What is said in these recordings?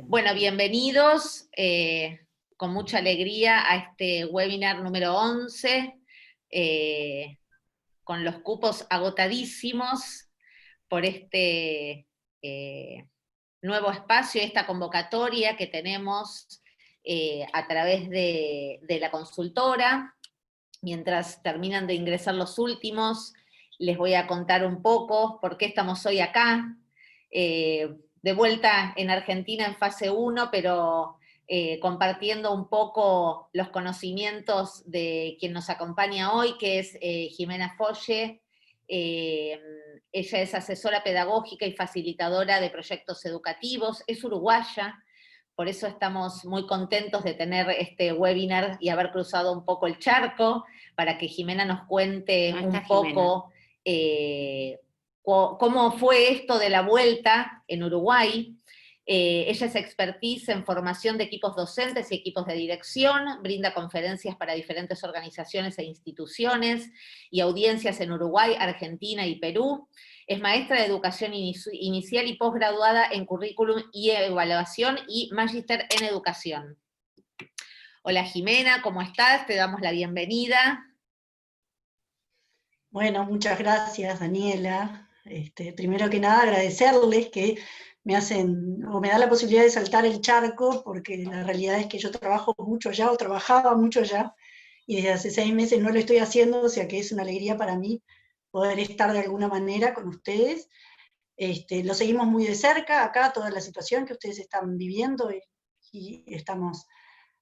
Bueno, bienvenidos con mucha alegría a este webinar número 11, con los cupos agotadísimos por este nuevo espacio, esta convocatoria que tenemos a través de la consultora. Mientras terminan de ingresar los últimos, les voy a contar un poco por qué estamos hoy acá. De vuelta en Argentina en fase 1, pero compartiendo un poco los conocimientos de quien nos acompaña hoy, que es Jimena Folle. Ella es asesora pedagógica y facilitadora de proyectos educativos, es uruguaya, por eso estamos muy contentos de tener este webinar y haber cruzado un poco el charco, para que Jimena nos cuente un poco cómo fue esto de la vuelta en Uruguay. Ella es expertise en formación de equipos docentes y equipos de dirección, brinda conferencias para diferentes organizaciones e instituciones y audiencias en Uruguay, Argentina y Perú. Es maestra de educación inicial y posgraduada en currículum y evaluación y magíster en educación. Hola Jimena, ¿cómo estás? Te damos la bienvenida. Bueno, muchas gracias Daniela. Primero que nada agradecerles que me hacen, o me da la posibilidad de saltar el charco, porque la realidad es que yo trabajo mucho allá, o trabajaba mucho allá, y desde hace 6 meses no lo estoy haciendo, o sea que es una alegría para mí poder estar de alguna manera con ustedes. Lo seguimos muy de cerca acá, toda la situación que ustedes están viviendo, y estamos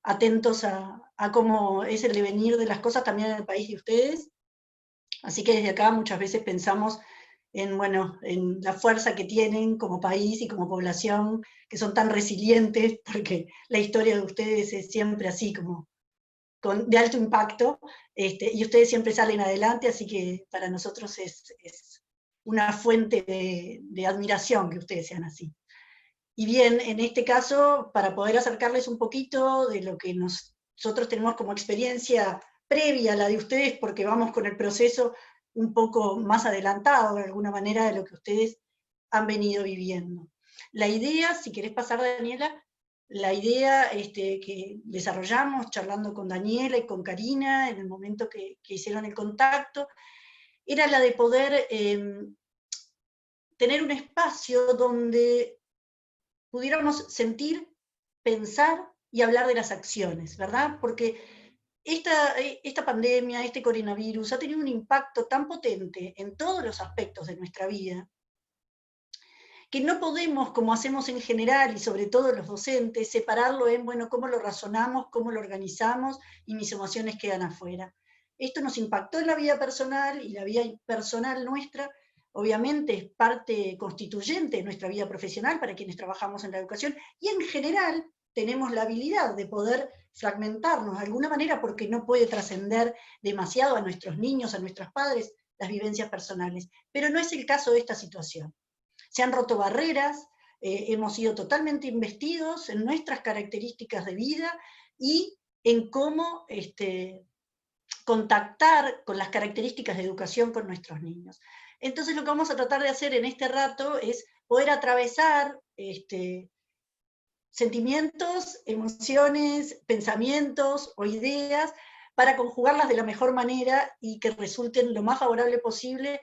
atentos a cómo es el devenir de las cosas también en el país de ustedes. Así que desde acá muchas veces pensamos en, bueno, en la fuerza que tienen como país y como población, que son tan resilientes, porque la historia de ustedes es siempre así, como de alto impacto, y ustedes siempre salen adelante, así que para nosotros es una fuente de admiración que ustedes sean así. Y bien, en este caso, para poder acercarles un poquito de lo que nosotros tenemos como experiencia previa a la de ustedes, porque vamos con el proceso un poco más adelantado, de alguna manera, de lo que ustedes han venido viviendo. La idea, si querés pasar, Daniela, la idea que desarrollamos charlando con Daniela y con Karina en el momento que hicieron el contacto, era la de poder tener un espacio donde pudiéramos sentir, pensar y hablar de las acciones, ¿verdad? Porque esta pandemia, este coronavirus, ha tenido un impacto tan potente en todos los aspectos de nuestra vida, que no podemos, como hacemos en general, y sobre todo los docentes, separarlo en, bueno, cómo lo razonamos, cómo lo organizamos, y mis emociones quedan afuera. Esto nos impactó en la vida personal, y la vida personal nuestra, obviamente, es parte constituyente de nuestra vida profesional para quienes trabajamos en la educación, y en general tenemos la habilidad de poder fragmentarnos de alguna manera, porque no puede trascender demasiado a nuestros niños, a nuestros padres, las vivencias personales. Pero no es el caso de esta situación. Se han roto barreras, hemos sido totalmente investidos en nuestras características de vida y en cómo contactar con las características de educación con nuestros niños. Entonces lo que vamos a tratar de hacer en este rato es poder atravesar sentimientos, emociones, pensamientos o ideas para conjugarlas de la mejor manera y que resulten lo más favorable posible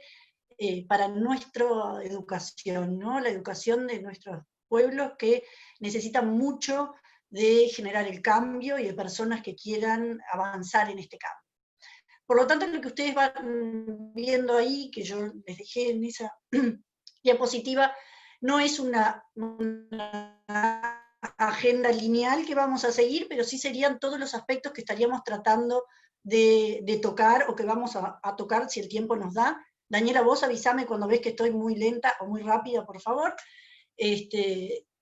para nuestra educación, ¿no? La educación de nuestros pueblos, que necesitan mucho de generar el cambio y de personas que quieran avanzar en este cambio. Por lo tanto, lo que ustedes van viendo ahí, que yo les dejé en esa diapositiva, no es una agenda lineal que vamos a seguir, pero sí serían todos los aspectos que estaríamos tratando de tocar, o que vamos a tocar si el tiempo nos da. Daniela, vos avísame cuando ves que estoy muy lenta o muy rápida, por favor,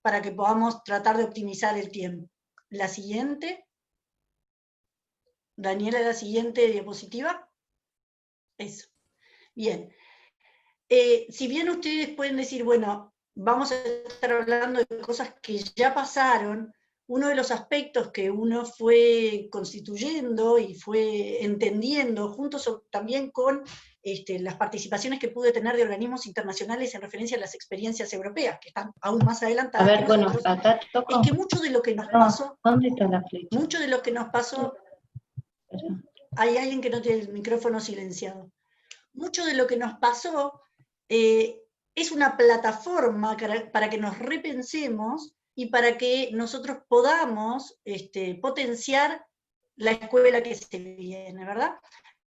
para que podamos tratar de optimizar el tiempo. La siguiente. Daniela, la siguiente diapositiva. Eso. Bien. Si bien ustedes pueden decir, bueno, vamos a estar hablando de cosas que ya pasaron, uno de los aspectos que uno fue constituyendo y fue entendiendo, juntos también con las participaciones que pude tener de organismos internacionales en referencia a las experiencias europeas, que están aún más A adelantadas ver, que bueno, nosotros, acá toco. es que mucho de lo que nos No, pasó, ¿dónde está la flecha? mucho de lo que nos pasó, Espera. hay alguien que no tiene el micrófono silenciado, mucho de lo que nos pasó es una plataforma para que nos repensemos y para que nosotros podamos potenciar la escuela que se viene, ¿verdad?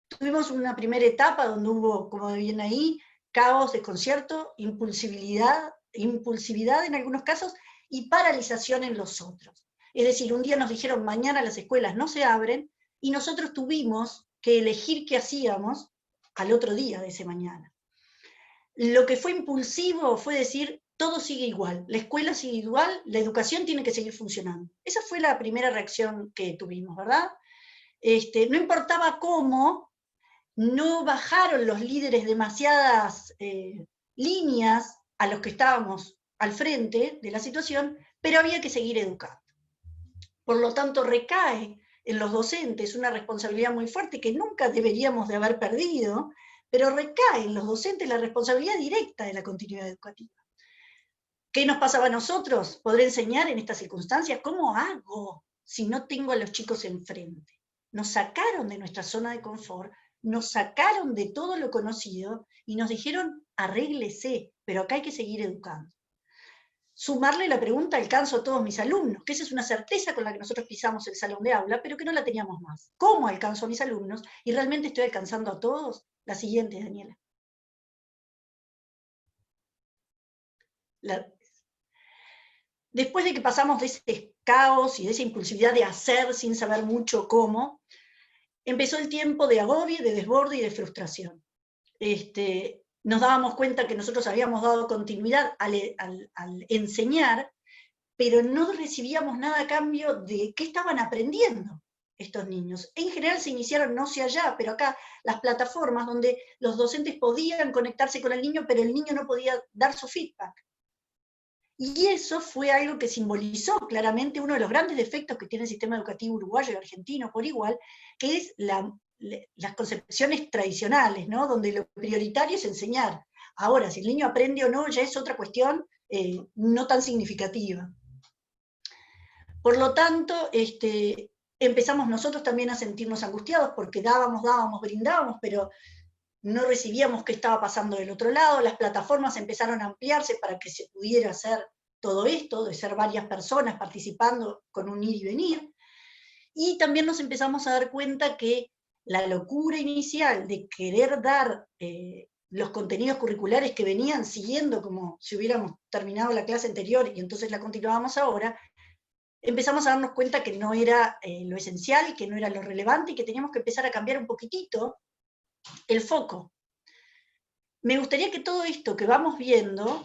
Tuvimos una primera etapa donde hubo, como viene ahí, caos, desconcierto, impulsividad en algunos casos y paralización en los otros. Es decir, un día nos dijeron mañana las escuelas no se abren y nosotros tuvimos que elegir qué hacíamos al otro día de ese mañana. Lo que fue impulsivo fue decir, todo sigue igual, la escuela sigue igual, la educación tiene que seguir funcionando. Esa fue la primera reacción que tuvimos, ¿verdad? No importaba cómo, no bajaron los líderes demasiadas líneas a los que estábamos al frente de la situación, pero había que seguir educando. Por lo tanto, recae en los docentes una responsabilidad muy fuerte que nunca deberíamos de haber perdido, pero recae en los docentes la responsabilidad directa de la continuidad educativa. ¿Qué nos pasaba a nosotros? ¿Podré enseñar en estas circunstancias? ¿Cómo hago si no tengo a los chicos enfrente? Nos sacaron de nuestra zona de confort, nos sacaron de todo lo conocido y nos dijeron, arréglese, pero acá hay que seguir educando. Sumarle la pregunta, ¿alcanzo a todos mis alumnos? Que esa es una certeza con la que nosotros pisamos el salón de aula, pero que no la teníamos más. ¿Cómo alcanzo a mis alumnos? ¿Y realmente estoy alcanzando a todos? La siguiente, Daniela. Después de que pasamos de ese caos y de esa impulsividad de hacer sin saber mucho cómo, empezó el tiempo de agobio, de desborde y de frustración. Nos dábamos cuenta que nosotros habíamos dado continuidad al enseñar, pero no recibíamos nada a cambio de qué estaban aprendiendo estos niños. En general se iniciaron no sé allá, pero acá las plataformas donde los docentes podían conectarse con el niño, pero el niño no podía dar su feedback. Y eso fue algo que simbolizó claramente uno de los grandes defectos que tiene el sistema educativo uruguayo y argentino por igual, que es las concepciones tradicionales, ¿no? Donde lo prioritario es enseñar. Ahora, si el niño aprende o no, ya es otra cuestión no tan significativa. Por lo tanto, empezamos nosotros también a sentirnos angustiados, porque dábamos, brindábamos, pero no recibíamos qué estaba pasando del otro lado, las plataformas empezaron a ampliarse para que se pudiera hacer todo esto, de ser varias personas participando con un ir y venir, y también nos empezamos a dar cuenta que la locura inicial de querer dar los contenidos curriculares que venían siguiendo como si hubiéramos terminado la clase anterior y entonces la continuábamos ahora, empezamos a darnos cuenta que no era lo esencial, que no era lo relevante y que teníamos que empezar a cambiar un poquitito el foco. Me gustaría que todo esto que vamos viendo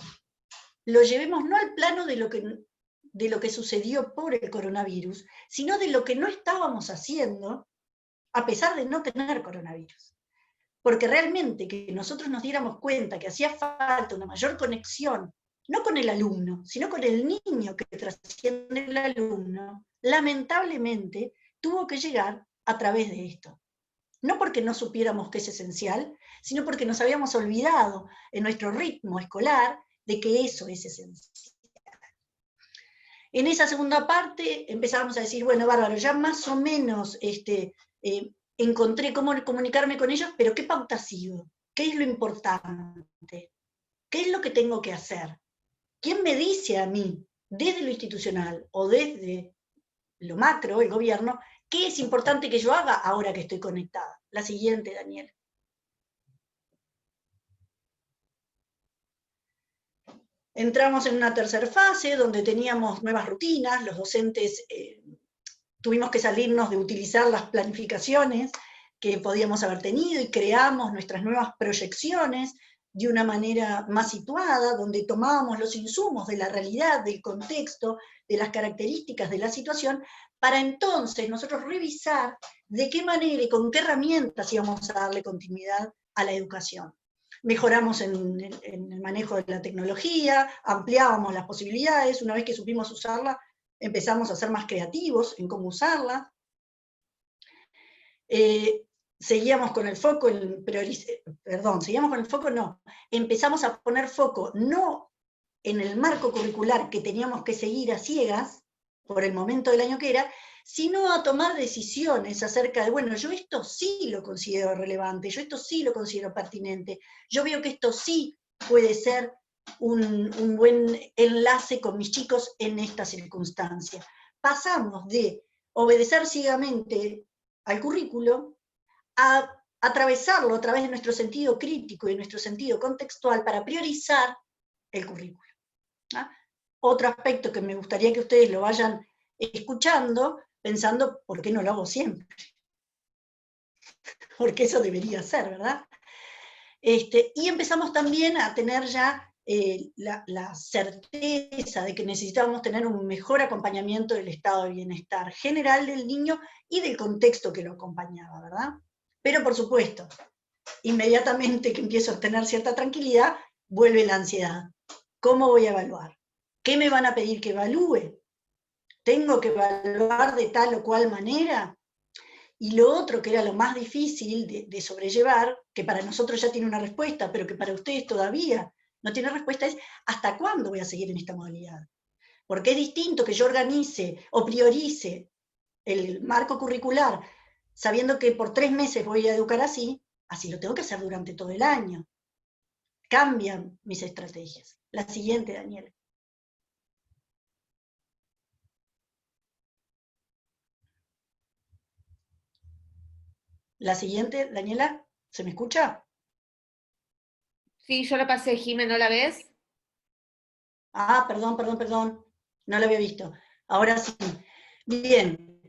lo llevemos no al plano de lo que sucedió por el coronavirus, sino de lo que no estábamos haciendo a pesar de no tener coronavirus. Porque realmente que nosotros nos diéramos cuenta que hacía falta una mayor conexión, no con el alumno, sino con el niño que trasciende el alumno, lamentablemente tuvo que llegar a través de esto. No porque no supiéramos que es esencial, sino porque nos habíamos olvidado en nuestro ritmo escolar de que eso es esencial. En esa segunda parte empezábamos a decir, bueno, bárbaro, ya más o menos encontré cómo comunicarme con ellos, pero ¿qué pauta sigo? ¿Qué es lo importante? ¿Qué es lo que tengo que hacer? ¿Quién me dice a mí, desde lo institucional o desde lo macro, el gobierno, qué es importante que yo haga ahora que estoy conectada? La siguiente, Daniel. Entramos en una tercera fase donde teníamos nuevas rutinas, los docentes tuvimos que salirnos de utilizar las planificaciones que podíamos haber tenido y creamos nuestras nuevas proyecciones de una manera más situada, donde tomábamos los insumos de la realidad, del contexto, de las características de la situación, para entonces nosotros revisar de qué manera y con qué herramientas íbamos a darle continuidad a la educación. Mejoramos en el manejo de la tecnología, ampliábamos las posibilidades, una vez que supimos usarla, empezamos a ser más creativos en cómo usarla. seguíamos con el foco seguíamos con el foco, no, empezamos a poner foco, no en el marco curricular que teníamos que seguir a ciegas, por el momento del año que era, sino a tomar decisiones acerca de, bueno, yo esto sí lo considero relevante, yo esto sí lo considero pertinente, yo veo que esto sí puede ser un buen enlace con mis chicos en esta circunstancia. Pasamos de obedecer ciegamente al currículo a atravesarlo a través de nuestro sentido crítico y nuestro sentido contextual para priorizar el currículo. ¿Ah? Otro aspecto que me gustaría que ustedes lo vayan escuchando, pensando, ¿por qué no lo hago siempre? Porque eso debería ser, ¿verdad? Y empezamos también a tener ya la certeza de que necesitábamos tener un mejor acompañamiento del estado de bienestar general del niño y del contexto que lo acompañaba, ¿verdad? Pero por supuesto, inmediatamente que empiezo a tener cierta tranquilidad, vuelve la ansiedad. ¿Cómo voy a evaluar? ¿Qué me van a pedir que evalúe? ¿Tengo que evaluar de tal o cual manera? Y lo otro, que era lo más difícil de sobrellevar, que para nosotros ya tiene una respuesta, pero que para ustedes todavía no tiene respuesta, es ¿hasta cuándo voy a seguir en esta modalidad? Porque es distinto que yo organice o priorice el marco curricular, sabiendo que por 3 meses voy a educar así lo tengo que hacer durante todo el año. Cambian mis estrategias. La siguiente, Daniela. La siguiente, Daniela, ¿se me escucha? Sí, yo la pasé, Jimé, ¿no la ves? Ah, perdón, no la había visto. Ahora sí. Bien.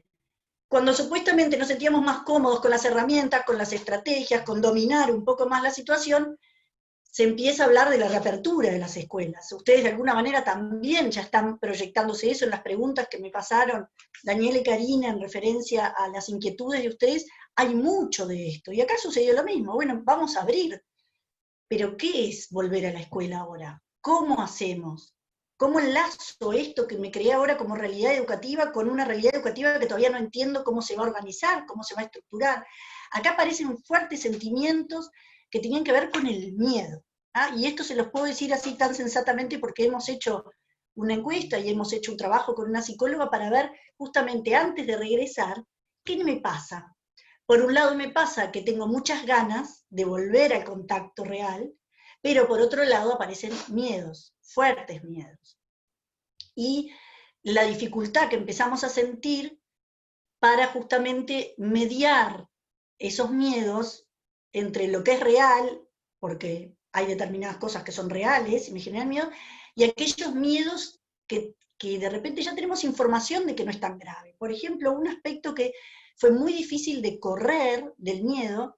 Cuando supuestamente nos sentíamos más cómodos con las herramientas, con las estrategias, con dominar un poco más la situación, se empieza a hablar de la reapertura de las escuelas. Ustedes de alguna manera también ya están proyectándose eso en las preguntas que me pasaron Daniela y Karina en referencia a las inquietudes de ustedes. Hay mucho de esto. Y acá sucedió lo mismo. Bueno, vamos a abrir. Pero ¿qué es volver a la escuela ahora? ¿Cómo hacemos? ¿Cómo enlazo esto que me creé ahora como realidad educativa con una realidad educativa que todavía no entiendo cómo se va a organizar, cómo se va a estructurar? Acá aparecen fuertes sentimientos que tenían que ver con el miedo. ¿Ah? Y esto se los puedo decir así tan sensatamente porque hemos hecho una encuesta y hemos hecho un trabajo con una psicóloga para ver justamente antes de regresar, ¿qué me pasa? Por un lado me pasa que tengo muchas ganas de volver al contacto real, pero por otro lado aparecen miedos, fuertes miedos. Y la dificultad que empezamos a sentir para justamente mediar esos miedos entre lo que es real, porque hay determinadas cosas que son reales y me generan miedo, y aquellos miedos que de repente ya tenemos información de que no es tan grave. Por ejemplo, un aspecto que fue muy difícil de correr del miedo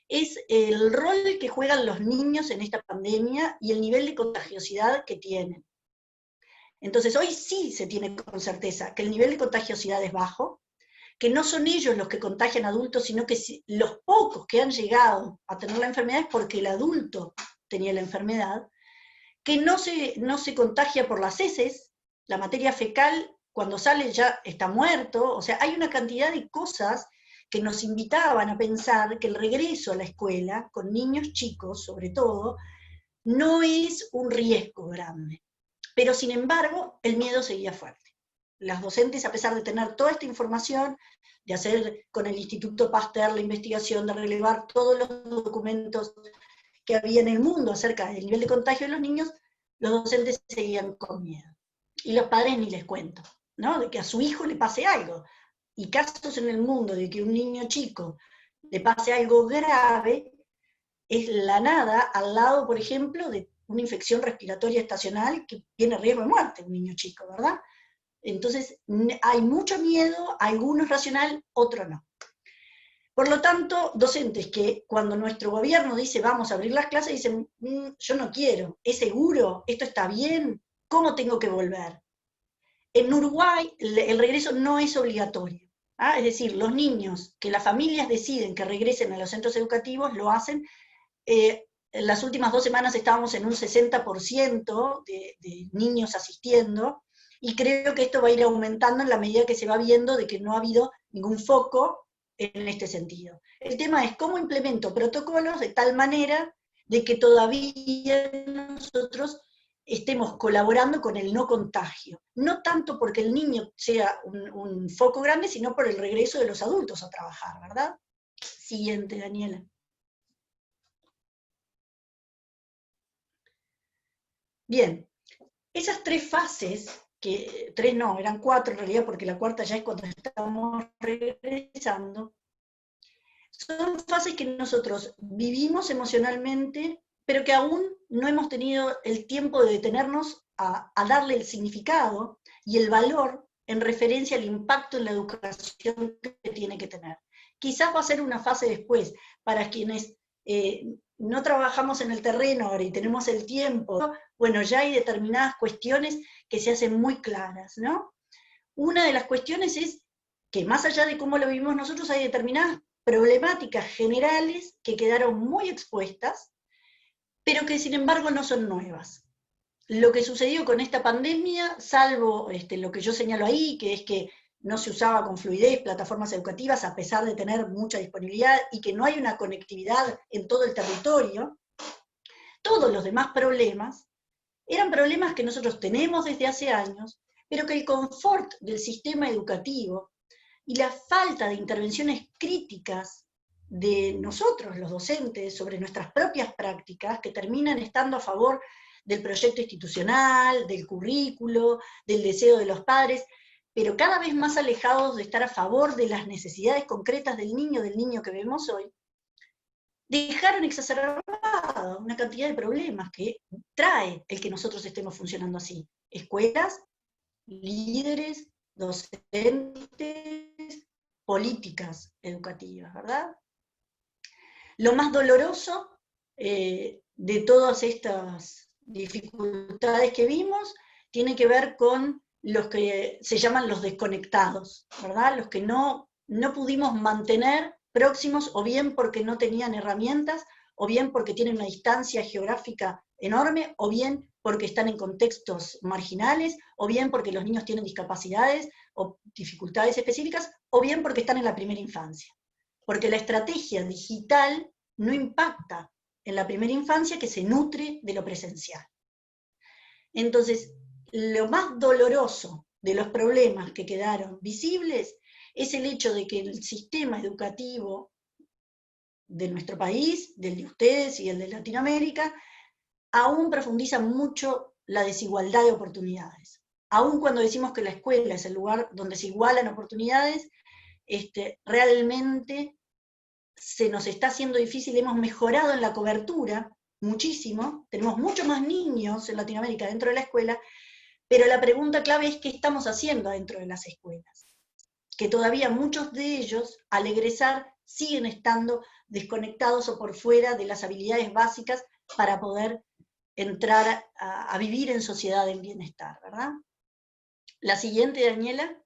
es el rol que juegan los niños en esta pandemia y el nivel de contagiosidad que tienen. Entonces, hoy sí se tiene con certeza que el nivel de contagiosidad es bajo, que no son ellos los que contagian adultos, sino que los pocos que han llegado a tener la enfermedad es porque el adulto tenía la enfermedad, que no se contagia por las heces, la materia fecal cuando sale ya está muerto, o sea, hay una cantidad de cosas que nos invitaban a pensar que el regreso a la escuela, con niños chicos sobre todo, no es un riesgo grande. Pero sin embargo, el miedo seguía fuerte. Las docentes, a pesar de tener toda esta información, de hacer con el Instituto Pasteur la investigación, de relevar todos los documentos que había en el mundo acerca del nivel de contagio de los niños, los docentes seguían con miedo. Y los padres ni les cuento, ¿no? De que a su hijo le pase algo. Y casos en el mundo de que un niño chico le pase algo grave, es la nada al lado, por ejemplo, de una infección respiratoria estacional que tiene riesgo de muerte, un niño chico, ¿verdad? Entonces, hay mucho miedo, algunos racional, otro no. Por lo tanto, docentes que cuando nuestro gobierno dice vamos a abrir las clases, dicen, yo no quiero, ¿es seguro? ¿Esto está bien? ¿Cómo tengo que volver? En Uruguay el regreso no es obligatorio. ¿Ah? Es decir, los niños que las familias deciden que regresen a los centros educativos lo hacen. En las últimas 2 semanas estábamos en un 60% de niños asistiendo, y creo que esto va a ir aumentando en la medida que se va viendo de que no ha habido ningún foco en este sentido. El tema es cómo implemento protocolos de tal manera de que todavía nosotros estemos colaborando con el no contagio. No tanto porque el niño sea un foco grande, sino por el regreso de los adultos a trabajar, ¿verdad? Siguiente, Daniela. Bien, esas tres fases, que tres no, eran cuatro en realidad, porque la cuarta ya es cuando estamos regresando, son fases que nosotros vivimos emocionalmente, pero que aún no hemos tenido el tiempo de detenernos a darle el significado y el valor en referencia al impacto en la educación que tiene que tener. Quizás va a ser una fase después, para quienes no trabajamos en el terreno ahora y tenemos el tiempo, bueno, ya hay determinadas cuestiones que se hacen muy claras, ¿no? Una de las cuestiones es que más allá de cómo lo vivimos nosotros, hay determinadas problemáticas generales que quedaron muy expuestas, pero que sin embargo no son nuevas. Lo que sucedió con esta pandemia, salvo lo que yo señalo ahí, que es que no se usaba con fluidez plataformas educativas a pesar de tener mucha disponibilidad y que no hay una conectividad en todo el territorio, todos los demás problemas eran problemas que nosotros tenemos desde hace años, pero que el confort del sistema educativo y la falta de intervenciones críticas de nosotros, los docentes, sobre nuestras propias prácticas, que terminan estando a favor del proyecto institucional, del currículo, del deseo de los padres, pero cada vez más alejados de estar a favor de las necesidades concretas del niño que vemos hoy, dejaron exacerbada una cantidad de problemas que trae el que nosotros estemos funcionando así. Escuelas, líderes, docentes, políticas educativas, ¿verdad? Lo más doloroso de todas estas dificultades que vimos tiene que ver con los que se llaman los desconectados, ¿verdad? Los que no pudimos mantener próximos, o bien porque no tenían herramientas, o bien porque tienen una distancia geográfica enorme, o bien porque están en contextos marginales, o bien porque los niños tienen discapacidades o dificultades específicas, o bien porque están en la primera infancia. Porque la estrategia digital no impacta en la primera infancia, que se nutre de lo presencial. Entonces, lo más doloroso de los problemas que quedaron visibles es el hecho de que el sistema educativo de nuestro país, del de ustedes y el de Latinoamérica, aún profundiza mucho la desigualdad de oportunidades. Aún cuando decimos que la escuela es el lugar donde se igualan oportunidades, realmente se nos está haciendo difícil. Hemos mejorado en la cobertura muchísimo, tenemos muchos más niños en Latinoamérica dentro de la escuela, pero la pregunta clave es qué estamos haciendo dentro de las escuelas, que todavía muchos de ellos al egresar siguen estando desconectados o por fuera de las habilidades básicas para poder entrar a vivir en sociedad en bienestar, ¿verdad? La siguiente, Daniela.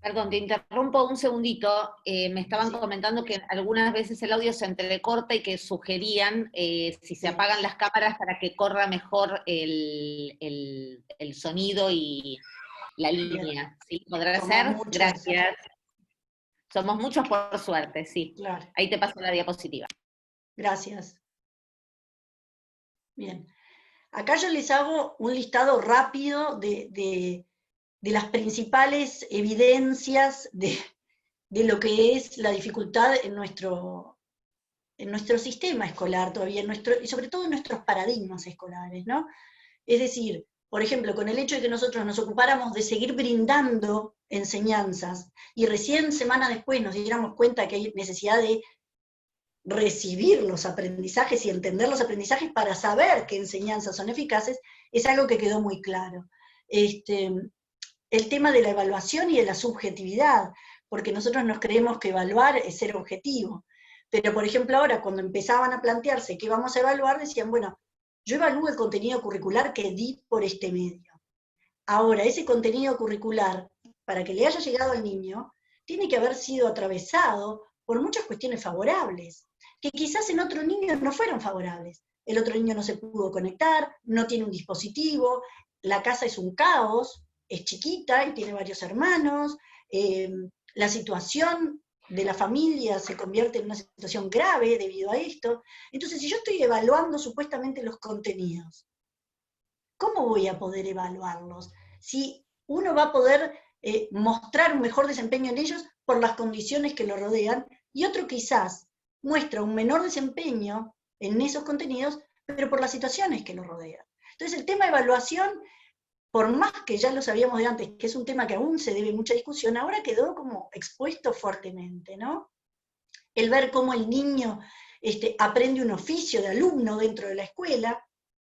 Perdón, te interrumpo un segundito. Me estaban Sí. comentando que algunas veces el audio se entrecorta y que sugerían si se apagan las cámaras para que corra mejor el sonido y la línea. ¿Sí? ¿Podrá Somos ser? muchos. Gracias. Somos muchos por suerte, sí. Claro. Ahí te paso la diapositiva. Gracias. Bien. Acá yo les hago un listado rápido de las principales evidencias de lo que es la dificultad en nuestro sistema escolar todavía, y sobre todo en nuestros paradigmas escolares, ¿no? Es decir, por ejemplo, con el hecho de que nosotros nos ocupáramos de seguir brindando enseñanzas, y recién semana después nos diéramos cuenta que hay necesidad de recibir los aprendizajes y entender los aprendizajes para saber qué enseñanzas son eficaces, es algo que quedó muy claro. El tema de la evaluación y de la subjetividad, porque nosotros nos creemos que evaluar es ser objetivo, pero por ejemplo ahora cuando empezaban a plantearse qué vamos a evaluar, decían, bueno, yo evalúo el contenido curricular que di por este medio. Ahora, ese contenido curricular, para que le haya llegado al niño, tiene que haber sido atravesado por muchas cuestiones favorables, que quizás en otro niño no fueron favorables. El otro niño no se pudo conectar, no tiene un dispositivo, la casa es un caos, es chiquita y tiene varios hermanos, la situación de la familia se convierte en una situación grave debido a esto. Entonces, si yo estoy evaluando supuestamente los contenidos, ¿cómo voy a poder evaluarlos? Si uno va a poder mostrar un mejor desempeño en ellos por las condiciones que lo rodean, y otro quizás muestra un menor desempeño en esos contenidos, pero por las situaciones que lo rodean. Entonces el tema de evaluación, por más que ya lo sabíamos de antes, que es un tema que aún se debe mucha discusión, ahora quedó como expuesto fuertemente, ¿no? El ver cómo el niño aprende un oficio de alumno dentro de la escuela,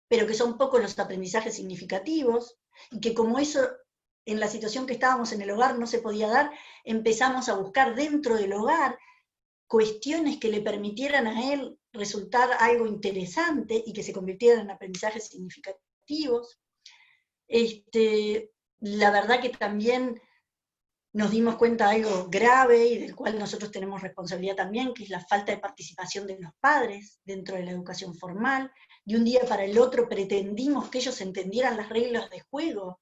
pero que son pocos los aprendizajes significativos, y que como eso en la situación que estábamos en el hogar no se podía dar, empezamos a buscar dentro del hogar cuestiones que le permitieran a él resultar algo interesante y que se convirtieran en aprendizajes significativos. La verdad que también nos dimos cuenta de algo grave y del cual nosotros tenemos responsabilidad también, que es la falta de participación de los padres dentro de la educación formal. De un día para el otro pretendimos que ellos entendieran las reglas de juego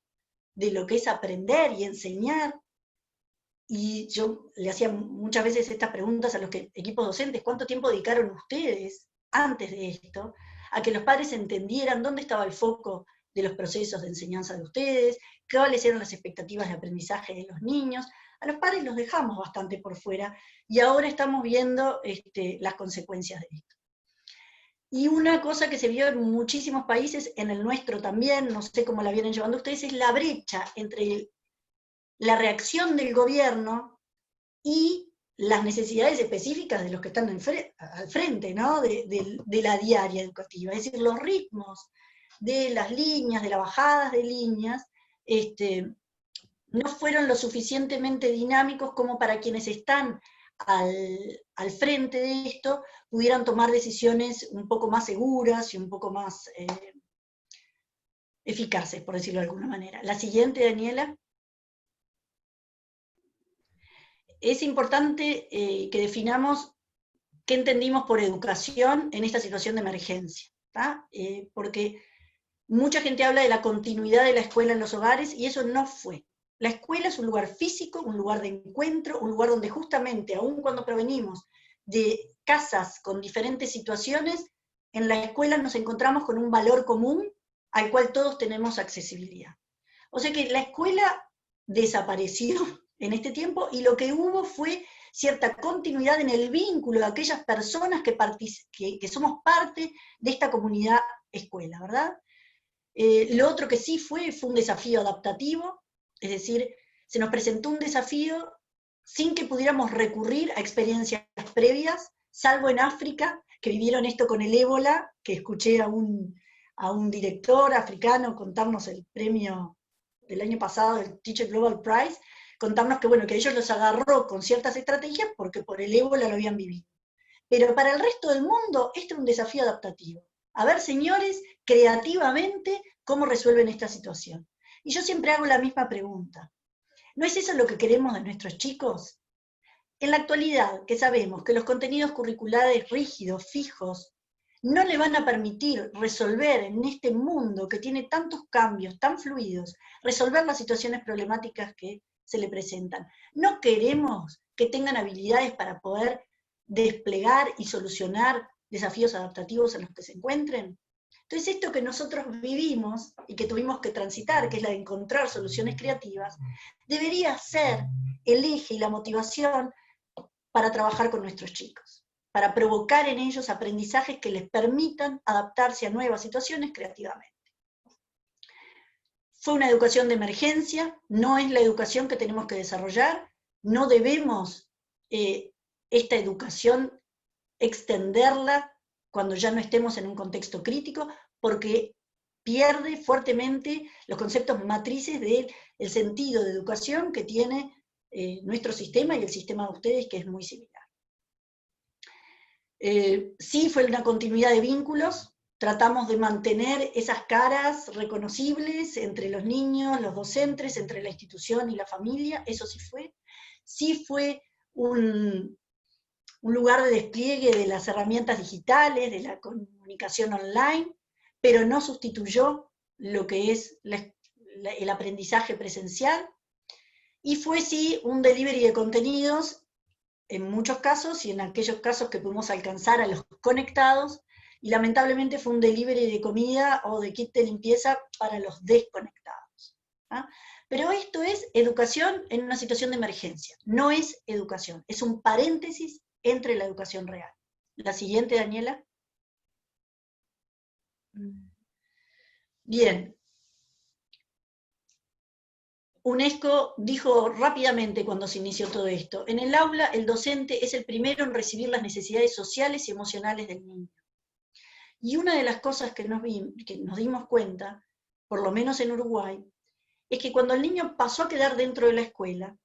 de lo que es aprender y enseñar. Y yo le hacía muchas veces estas preguntas a los equipos docentes: ¿cuánto tiempo dedicaron ustedes antes de esto a que los padres entendieran dónde estaba el foco de los procesos de enseñanza de ustedes, cuáles eran las expectativas de aprendizaje de los niños? A los padres los dejamos bastante por fuera, y ahora estamos viendo las consecuencias de esto. Y una cosa que se vio en muchísimos países, en el nuestro también, no sé cómo la vienen llevando ustedes, es la brecha entre la reacción del gobierno y las necesidades específicas de los que están al frente, ¿no? de la diaria educativa. Es decir, los ritmos de las líneas, de las bajadas de líneas, no fueron lo suficientemente dinámicos como para quienes están al frente de esto pudieran tomar decisiones un poco más seguras y un poco más eficaces, por decirlo de alguna manera. La siguiente, Daniela. Es importante que definamos qué entendimos por educación en esta situación de emergencia, porque mucha gente habla de la continuidad de la escuela en los hogares, y eso no fue. La escuela es un lugar físico, un lugar de encuentro, un lugar donde justamente, aun cuando provenimos de casas con diferentes situaciones, en la escuela nos encontramos con un valor común al cual todos tenemos accesibilidad. O sea que la escuela desapareció en este tiempo, y lo que hubo fue cierta continuidad en el vínculo de aquellas personas que somos parte de esta comunidad escuela, ¿verdad? Lo otro que sí fue un desafío adaptativo, es decir, se nos presentó un desafío sin que pudiéramos recurrir a experiencias previas, salvo en África, que vivieron esto con el ébola, que escuché a un director africano contarnos el premio del año pasado, el Teacher Global Prize, contarnos que, bueno, que ellos los agarró con ciertas estrategias porque por el ébola lo habían vivido. Pero para el resto del mundo, esto es un desafío adaptativo. A ver, señores, creativamente, cómo resuelven esta situación. Y yo siempre hago la misma pregunta. ¿No es eso lo que queremos de nuestros chicos? En la actualidad, que sabemos que los contenidos curriculares rígidos, fijos, no le van a permitir resolver en este mundo que tiene tantos cambios, tan fluidos, resolver las situaciones problemáticas que se le presentan. No queremos que tengan habilidades para poder desplegar y solucionar desafíos adaptativos en los que se encuentren. Entonces esto que nosotros vivimos y que tuvimos que transitar, que es la de encontrar soluciones creativas, debería ser el eje y la motivación para trabajar con nuestros chicos, para provocar en ellos aprendizajes que les permitan adaptarse a nuevas situaciones creativamente. Fue una educación de emergencia, no es la educación que tenemos que desarrollar, no debemos esta educación extenderla cuando ya no estemos en un contexto crítico, porque pierde fuertemente los conceptos matrices del sentido de educación que tiene nuestro sistema y el sistema de ustedes, que es muy similar. Sí fue una continuidad de vínculos, tratamos de mantener esas caras reconocibles entre los niños, los docentes, entre la institución y la familia, eso sí fue. Sí fue un lugar de despliegue de las herramientas digitales, de la comunicación online, pero no sustituyó lo que es el aprendizaje presencial. y fue sí un delivery de contenidos, en muchos casos, y en aquellos casos que pudimos alcanzar a los conectados, y lamentablemente fue un delivery de comida o de kit de limpieza para los desconectados. ¿Ah? Pero esto es educación en una situación de emergencia, no es educación, es un paréntesis entre la educación real. La siguiente, Daniela. Bien. UNESCO dijo rápidamente cuando se inició todo esto, en el aula el docente es el primero en recibir las necesidades sociales y emocionales del niño. Y una de las cosas que nos dimos cuenta, por lo menos en Uruguay, es que cuando el niño pasó a quedar dentro de la escuela,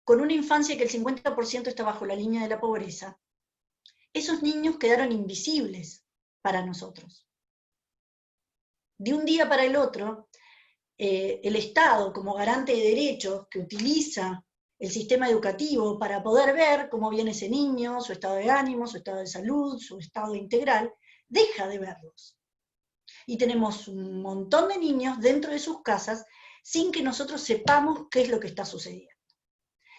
con una infancia que el 50% está bajo la línea de la pobreza, esos niños quedaron invisibles para nosotros. De un día para el otro, el Estado, como garante de derechos, que utiliza el sistema educativo para poder ver cómo viene ese niño, su estado de ánimo, su estado de salud, su estado integral, deja de verlos. Y tenemos un montón de niños dentro de sus casas sin que nosotros sepamos qué es lo que está sucediendo.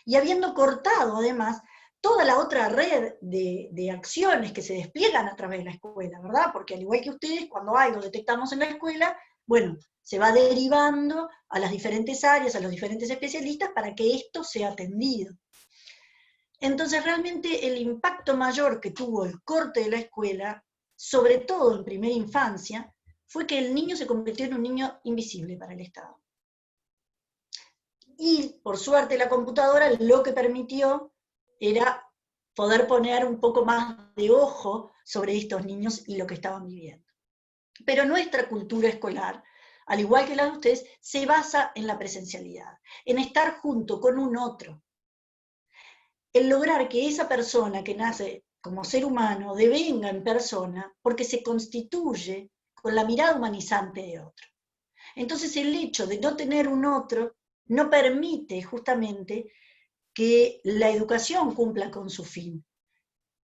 Y habiendo cortado, además, toda la otra red de acciones que se despliegan a través de la escuela, ¿verdad? Porque al igual que ustedes, cuando algo detectamos en la escuela, bueno, se va derivando a las diferentes áreas, a los diferentes especialistas, para que esto sea atendido. Entonces, realmente el impacto mayor que tuvo el corte de la escuela, sobre todo en primera infancia, fue que el niño se convirtió en un niño invisible para el Estado. Y, por suerte, la computadora lo que permitió era poder poner un poco más de ojo sobre estos niños y lo que estaban viviendo. Pero nuestra cultura escolar, al igual que la de ustedes, se basa en la presencialidad, en estar junto con un otro, en lograr que esa persona que nace como ser humano devenga en persona, porque se constituye con la mirada humanizante de otro. Entonces el hecho de no tener un otro no permite justamente que la educación cumpla con su fin.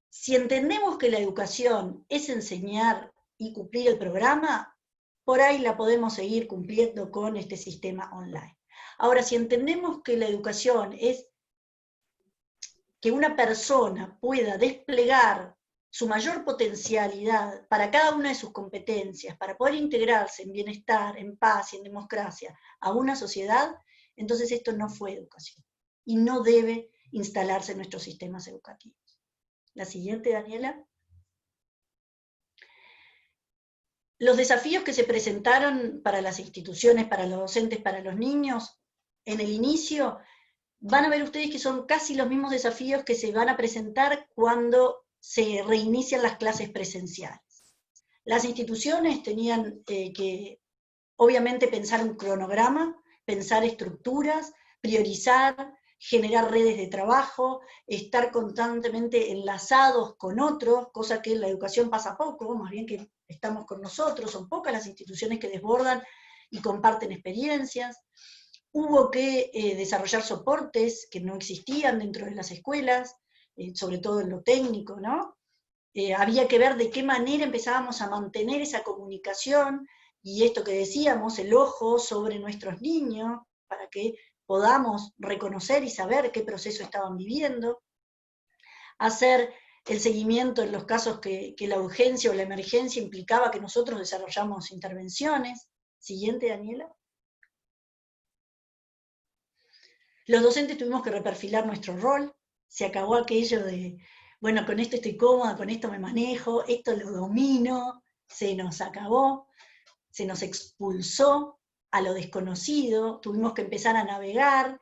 Si entendemos que la educación es enseñar y cumplir el programa, por ahí la podemos seguir cumpliendo con este sistema online. Ahora, si entendemos que la educación es que una persona pueda desplegar su mayor potencialidad para cada una de sus competencias, para poder integrarse en bienestar, en paz y en democracia a una sociedad, entonces esto no fue educación y no debe instalarse en nuestros sistemas educativos. La siguiente, Daniela. Los desafíos que se presentaron para las instituciones, para los docentes, para los niños, en el inicio, van a ver ustedes que son casi los mismos desafíos que se van a presentar cuando se reinician las clases presenciales. Las instituciones tenían que, obviamente, pensar un cronograma, pensar estructuras, priorizar, generar redes de trabajo, estar constantemente enlazados con otros, cosa que en la educación pasa poco, más bien que estamos con nosotros, son pocas las instituciones que desbordan y comparten experiencias. Hubo que desarrollar soportes que no existían dentro de las escuelas, sobre todo en lo técnico, ¿no? Había que ver de qué manera empezábamos a mantener esa comunicación, y esto que decíamos, el ojo sobre nuestros niños, para que podamos reconocer y saber qué proceso estaban viviendo, hacer el seguimiento en los casos que la urgencia o la emergencia implicaba que nosotros desarrollamos intervenciones. Siguiente, Daniela. Los docentes tuvimos que reperfilar nuestro rol, se acabó aquello de, bueno, con esto estoy cómoda, con esto me manejo, esto lo domino, se nos acabó, se nos expulsó a lo desconocido, tuvimos que empezar a navegar,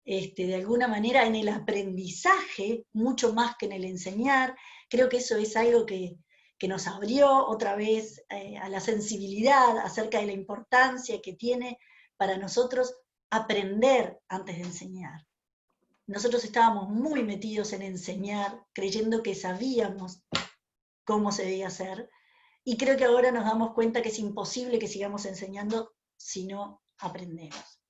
de alguna manera en el aprendizaje, mucho más que en el enseñar. Creo que eso es algo que nos abrió otra vez a la sensibilidad acerca de la importancia que tiene para nosotros aprender antes de enseñar. Nosotros estábamos muy metidos en enseñar, creyendo que sabíamos cómo se debía hacer, y creo que ahora nos damos cuenta que es imposible que sigamos enseñando si no aprendemos.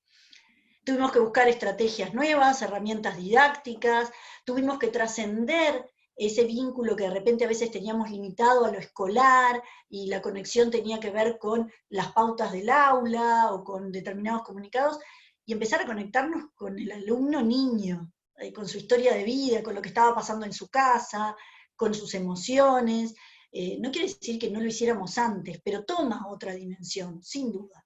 Tuvimos que buscar estrategias nuevas, herramientas didácticas, tuvimos que trascender ese vínculo que de repente a veces teníamos limitado a lo escolar, y la conexión tenía que ver con las pautas del aula o con determinados comunicados, y empezar a conectarnos con el alumno niño, con su historia de vida, con lo que estaba pasando en su casa, con sus emociones. No quiere decir que no lo hiciéramos antes, pero toma otra dimensión, sin duda.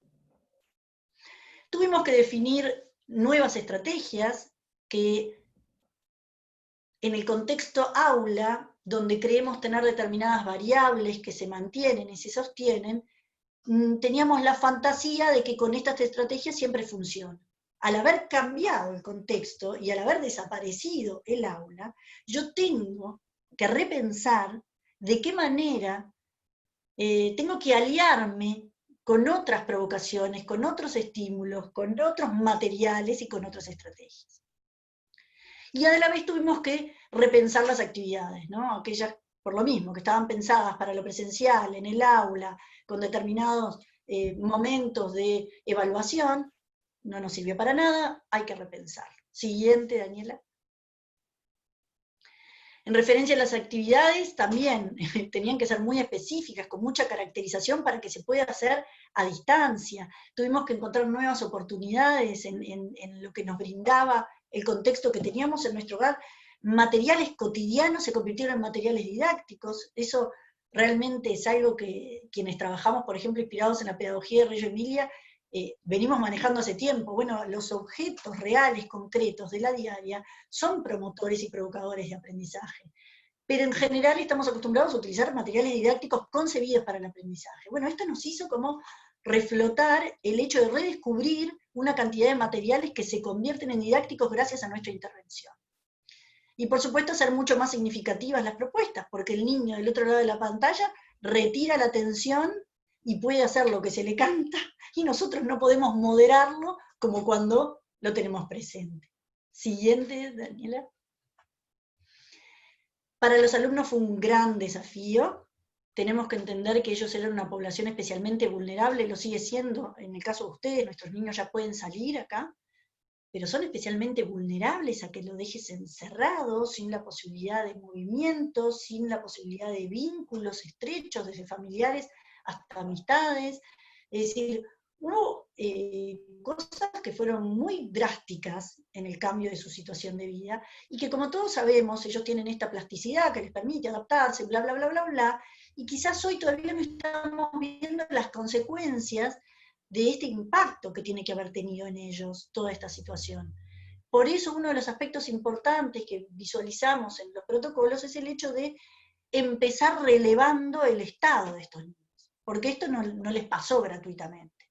Tuvimos que definir nuevas estrategias que en el contexto aula, donde creemos tener determinadas variables que se mantienen y se sostienen, teníamos la fantasía de que con estas estrategias siempre funciona. Al haber cambiado el contexto y al haber desaparecido el aula, yo tengo que repensar de qué manera tengo que aliarme con otras provocaciones, con otros estímulos, con otros materiales y con otras estrategias. Y a la vez tuvimos que repensar las actividades, ¿no? Aquellas, por lo mismo, que estaban pensadas para lo presencial, en el aula, con determinados momentos de evaluación, no nos sirvió para nada, hay que repensarlo. Siguiente, Daniela. En referencia a las actividades, también tenían que ser muy específicas, con mucha caracterización para que se pueda hacer a distancia. Tuvimos que encontrar nuevas oportunidades en lo que nos brindaba el contexto que teníamos en nuestro hogar. Materiales cotidianos se convirtieron en materiales didácticos. Eso realmente es algo que quienes trabajamos, por ejemplo, inspirados en la pedagogía de Reggio Emilia, venimos manejando hace tiempo. Bueno, los objetos reales, concretos de la diaria, son promotores y provocadores de aprendizaje. Pero en general estamos acostumbrados a utilizar materiales didácticos concebidos para el aprendizaje. Bueno, esto nos hizo como reflotar el hecho de redescubrir una cantidad de materiales que se convierten en didácticos gracias a nuestra intervención. Y por supuesto ser mucho más significativas las propuestas, porque el niño del otro lado de la pantalla retira la atención y puede hacer lo que se le canta, y nosotros no podemos moderarlo como cuando lo tenemos presente. Siguiente, Daniela. Para los alumnos fue un gran desafío. Tenemos que entender que ellos eran una población especialmente vulnerable, lo sigue siendo en el caso de ustedes, nuestros niños ya pueden salir acá, pero son especialmente vulnerables a que lo dejes encerrado, sin la posibilidad de movimiento, sin la posibilidad de vínculos estrechos, desde familiares hasta amistades. Es decir, hubo cosas que fueron muy drásticas en el cambio de su situación de vida, y que como todos sabemos, ellos tienen esta plasticidad que les permite adaptarse, bla, bla, bla, bla, bla, y quizás hoy todavía no estamos viendo las consecuencias de este impacto que tiene que haber tenido en ellos toda esta situación. Por eso uno de los aspectos importantes que visualizamos en los protocolos es el hecho de empezar relevando el estado de estos niños, porque esto no les pasó gratuitamente.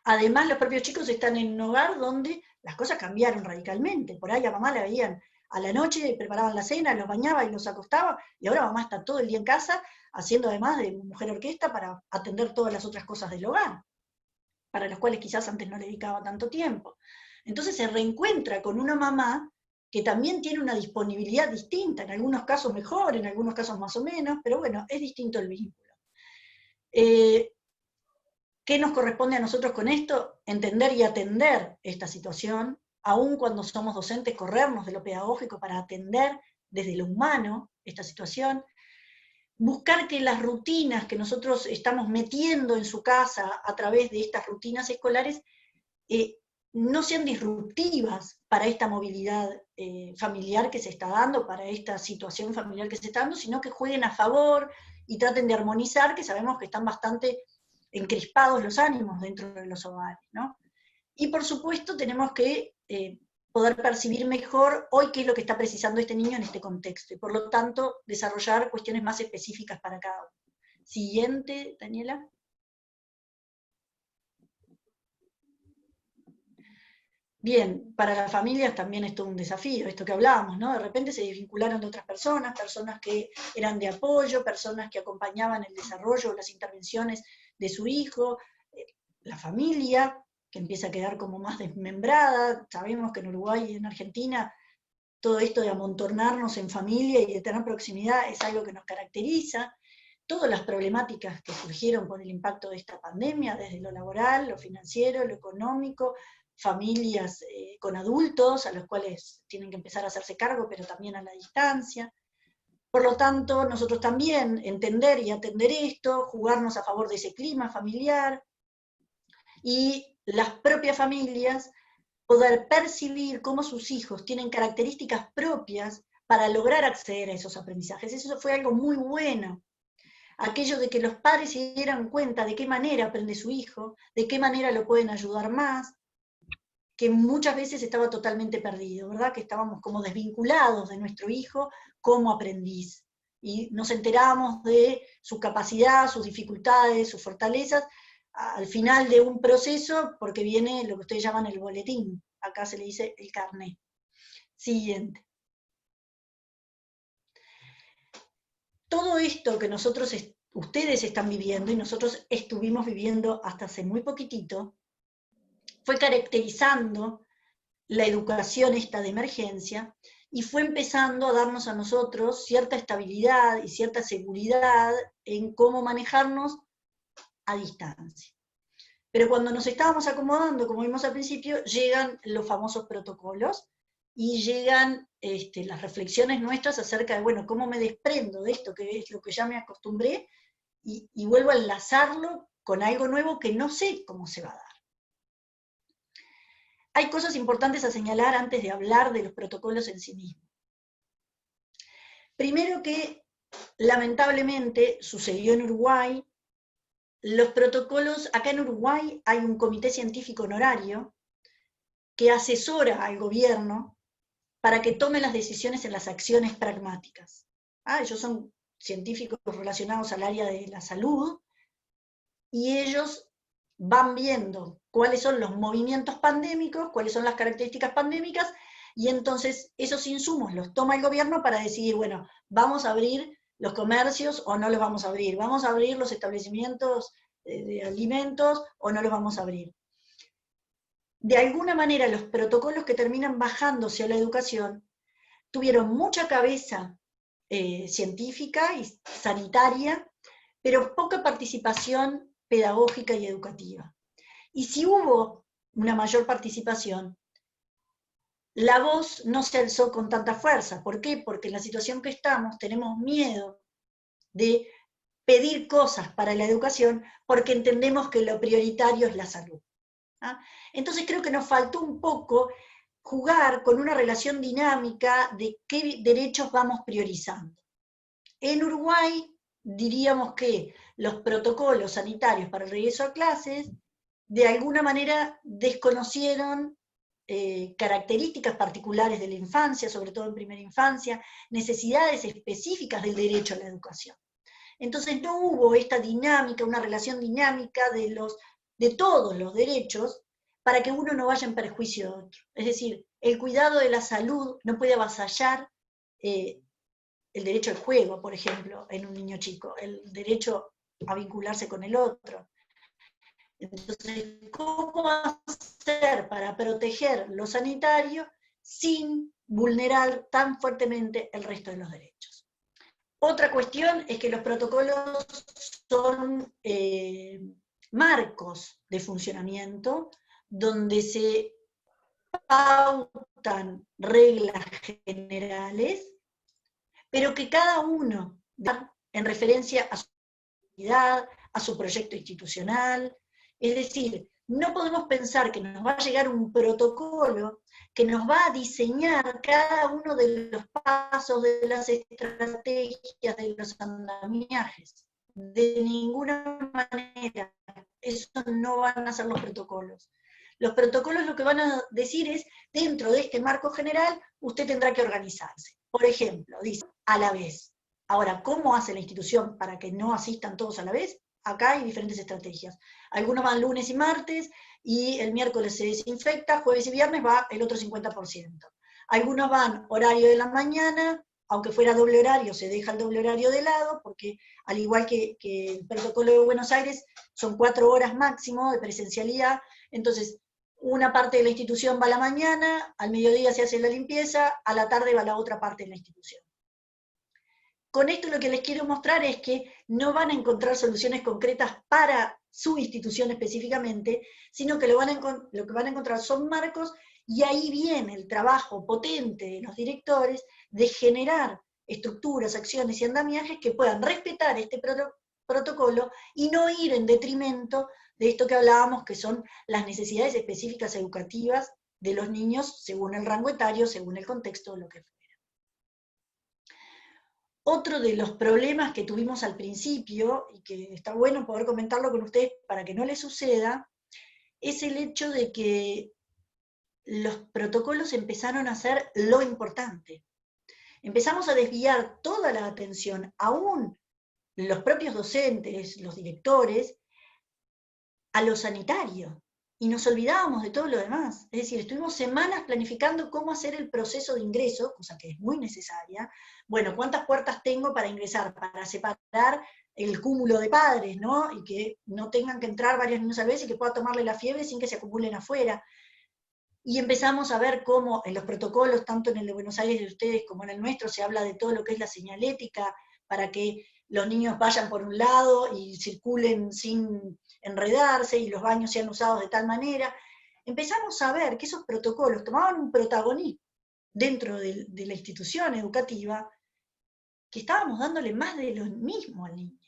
Además, los propios chicos están en un hogar donde las cosas cambiaron radicalmente. Por ahí a mamá la veían a la noche, preparaban la cena, los bañaba y los acostaba, y ahora mamá está todo el día en casa, haciendo además de mujer orquesta para atender todas las otras cosas del hogar, para las cuales quizás antes no le dedicaba tanto tiempo. Entonces se reencuentra con una mamá que también tiene una disponibilidad distinta, en algunos casos mejor, en algunos casos más o menos, pero bueno, es distinto el vínculo. ¿Qué nos corresponde a nosotros con esto? Entender y atender esta situación, aun cuando somos docentes, corrernos de lo pedagógico para atender desde lo humano esta situación, buscar que las rutinas que nosotros estamos metiendo en su casa a través de estas rutinas escolares no sean disruptivas para esta movilidad familiar que se está dando, para esta situación familiar que se está dando, sino que jueguen a favor y traten de armonizar, que sabemos que están bastante encrespados los ánimos dentro de los hogares, ¿no? Y por supuesto tenemos que poder percibir mejor hoy qué es lo que está precisando este niño en este contexto, y por lo tanto desarrollar cuestiones más específicas para cada uno. Siguiente, Daniela. Bien, para las familias también es todo un desafío, esto que hablábamos, ¿no? De repente se desvincularon de otras personas, personas que eran de apoyo, personas que acompañaban el desarrollo o las intervenciones de su hijo, la familia, que empieza a quedar como más desmembrada. Sabemos que en Uruguay y en Argentina todo esto de amontonarnos en familia y de tener proximidad es algo que nos caracteriza. Todas las problemáticas que surgieron por el impacto de esta pandemia, desde lo laboral, lo financiero, lo económico, familias con adultos a los cuales tienen que empezar a hacerse cargo, pero también a la distancia. Por lo tanto, nosotros también entender y atender esto, jugarnos a favor de ese clima familiar, y las propias familias poder percibir cómo sus hijos tienen características propias para lograr acceder a esos aprendizajes. Eso fue algo muy bueno. Aquello de que los padres se dieran cuenta de qué manera aprende su hijo, de qué manera lo pueden ayudar más, que muchas veces estaba totalmente perdido, ¿verdad? Que estábamos como desvinculados de nuestro hijo como aprendiz. Y nos enteramos de su capacidad, sus dificultades, sus fortalezas, al final de un proceso, porque viene lo que ustedes llaman el boletín. Acá se le dice el carnet. Siguiente. Todo esto que ustedes están viviendo y nosotros estuvimos viviendo hasta hace muy poquitito, fue caracterizando la educación esta de emergencia y fue empezando a darnos a nosotros cierta estabilidad y cierta seguridad en cómo manejarnos a distancia. Pero cuando nos estábamos acomodando, como vimos al principio, llegan los famosos protocolos y llegan las reflexiones nuestras acerca de, bueno, cómo me desprendo de esto, que es lo que ya me acostumbré, y vuelvo a enlazarlo con algo nuevo que no sé cómo se va a dar. Hay cosas importantes a señalar antes de hablar de los protocolos en sí mismos. Primero que, lamentablemente, sucedió en Uruguay. Los protocolos, acá en Uruguay hay un comité científico honorario que asesora al gobierno para que tome las decisiones en las acciones pragmáticas. Ellos son científicos relacionados al área de la salud, y ellos van viendo cuáles son los movimientos pandémicos, cuáles son las características pandémicas, y entonces esos insumos los toma el gobierno para decidir, bueno, vamos a abrir los comercios o no los vamos a abrir, vamos a abrir los establecimientos de alimentos o no los vamos a abrir. De alguna manera los protocolos que terminan bajándose a la educación tuvieron mucha cabeza científica y sanitaria, pero poca participación pedagógica y educativa. Y si hubo una mayor participación, la voz no se alzó con tanta fuerza. ¿Por qué? Porque en la situación que estamos tenemos miedo de pedir cosas para la educación porque entendemos que lo prioritario es la salud. Entonces creo que nos faltó un poco jugar con una relación dinámica de qué derechos vamos priorizando. En Uruguay diríamos que los protocolos sanitarios para el regreso a clases de alguna manera desconocieron características particulares de la infancia, sobre todo en primera infancia, necesidades específicas del derecho a la educación. Entonces no hubo esta dinámica, una relación dinámica de todos los derechos para que uno no vaya en perjuicio de otro. Es decir, el cuidado de la salud no puede avasallar el derecho al juego, por ejemplo, en un niño chico, el derecho a vincularse con el otro. Entonces, ¿cómo hacer para proteger lo sanitario sin vulnerar tan fuertemente el resto de los derechos? Otra cuestión es que los protocolos son marcos de funcionamiento donde se pautan reglas generales, pero que cada uno da en referencia a su actividad, a su proyecto institucional. Es decir, no podemos pensar que nos va a llegar un protocolo que nos va a diseñar cada uno de los pasos, de las estrategias, de los andamiajes. De ninguna manera, eso no van a ser los protocolos. Los protocolos lo que van a decir es, dentro de este marco general, usted tendrá que organizarse. Por ejemplo, dice, a la vez. Ahora, ¿cómo hace la institución para que no asistan todos a la vez? Acá hay diferentes estrategias. Algunos van lunes y martes, y el miércoles se desinfecta, jueves y viernes va el otro 50%. Algunos van horario de la mañana, aunque fuera doble horario, se deja el doble horario de lado, porque al igual que el protocolo de Buenos Aires, son 4 horas máximo de presencialidad, entonces una parte de la institución va a la mañana, al mediodía se hace la limpieza, a la tarde va la otra parte de la institución. Con esto lo que les quiero mostrar es que no van a encontrar soluciones concretas para su institución específicamente, sino que lo que van a encontrar son marcos, y ahí viene el trabajo potente de los directores de generar estructuras, acciones y andamiajes que puedan respetar este protocolo y no ir en detrimento de esto que hablábamos, que son las necesidades específicas educativas de los niños según el rango etario, según el contexto, lo que fuera. Otro de los problemas que tuvimos al principio, y que está bueno poder comentarlo con ustedes para que no les suceda, es el hecho de que los protocolos empezaron a ser lo importante. Empezamos a desviar toda la atención, aún los propios docentes, los directores, a lo sanitario, y nos olvidábamos de todo lo demás. Es decir, estuvimos semanas planificando cómo hacer el proceso de ingreso, cosa que es muy necesaria. Bueno, ¿cuántas puertas tengo para ingresar? Para separar el cúmulo de padres, ¿no? Y que no tengan que entrar varios niños a la vez y que pueda tomarle la fiebre sin que se acumulen afuera. Y empezamos a ver cómo en los protocolos, tanto en el de Buenos Aires de ustedes como en el nuestro, se habla de todo lo que es la señalética, para que los niños vayan por un lado y circulen sin enredarse, y los baños sean usados de tal manera. Empezamos a ver que esos protocolos tomaban un protagonismo dentro de la institución educativa, que estábamos dándole más de lo mismo al niño.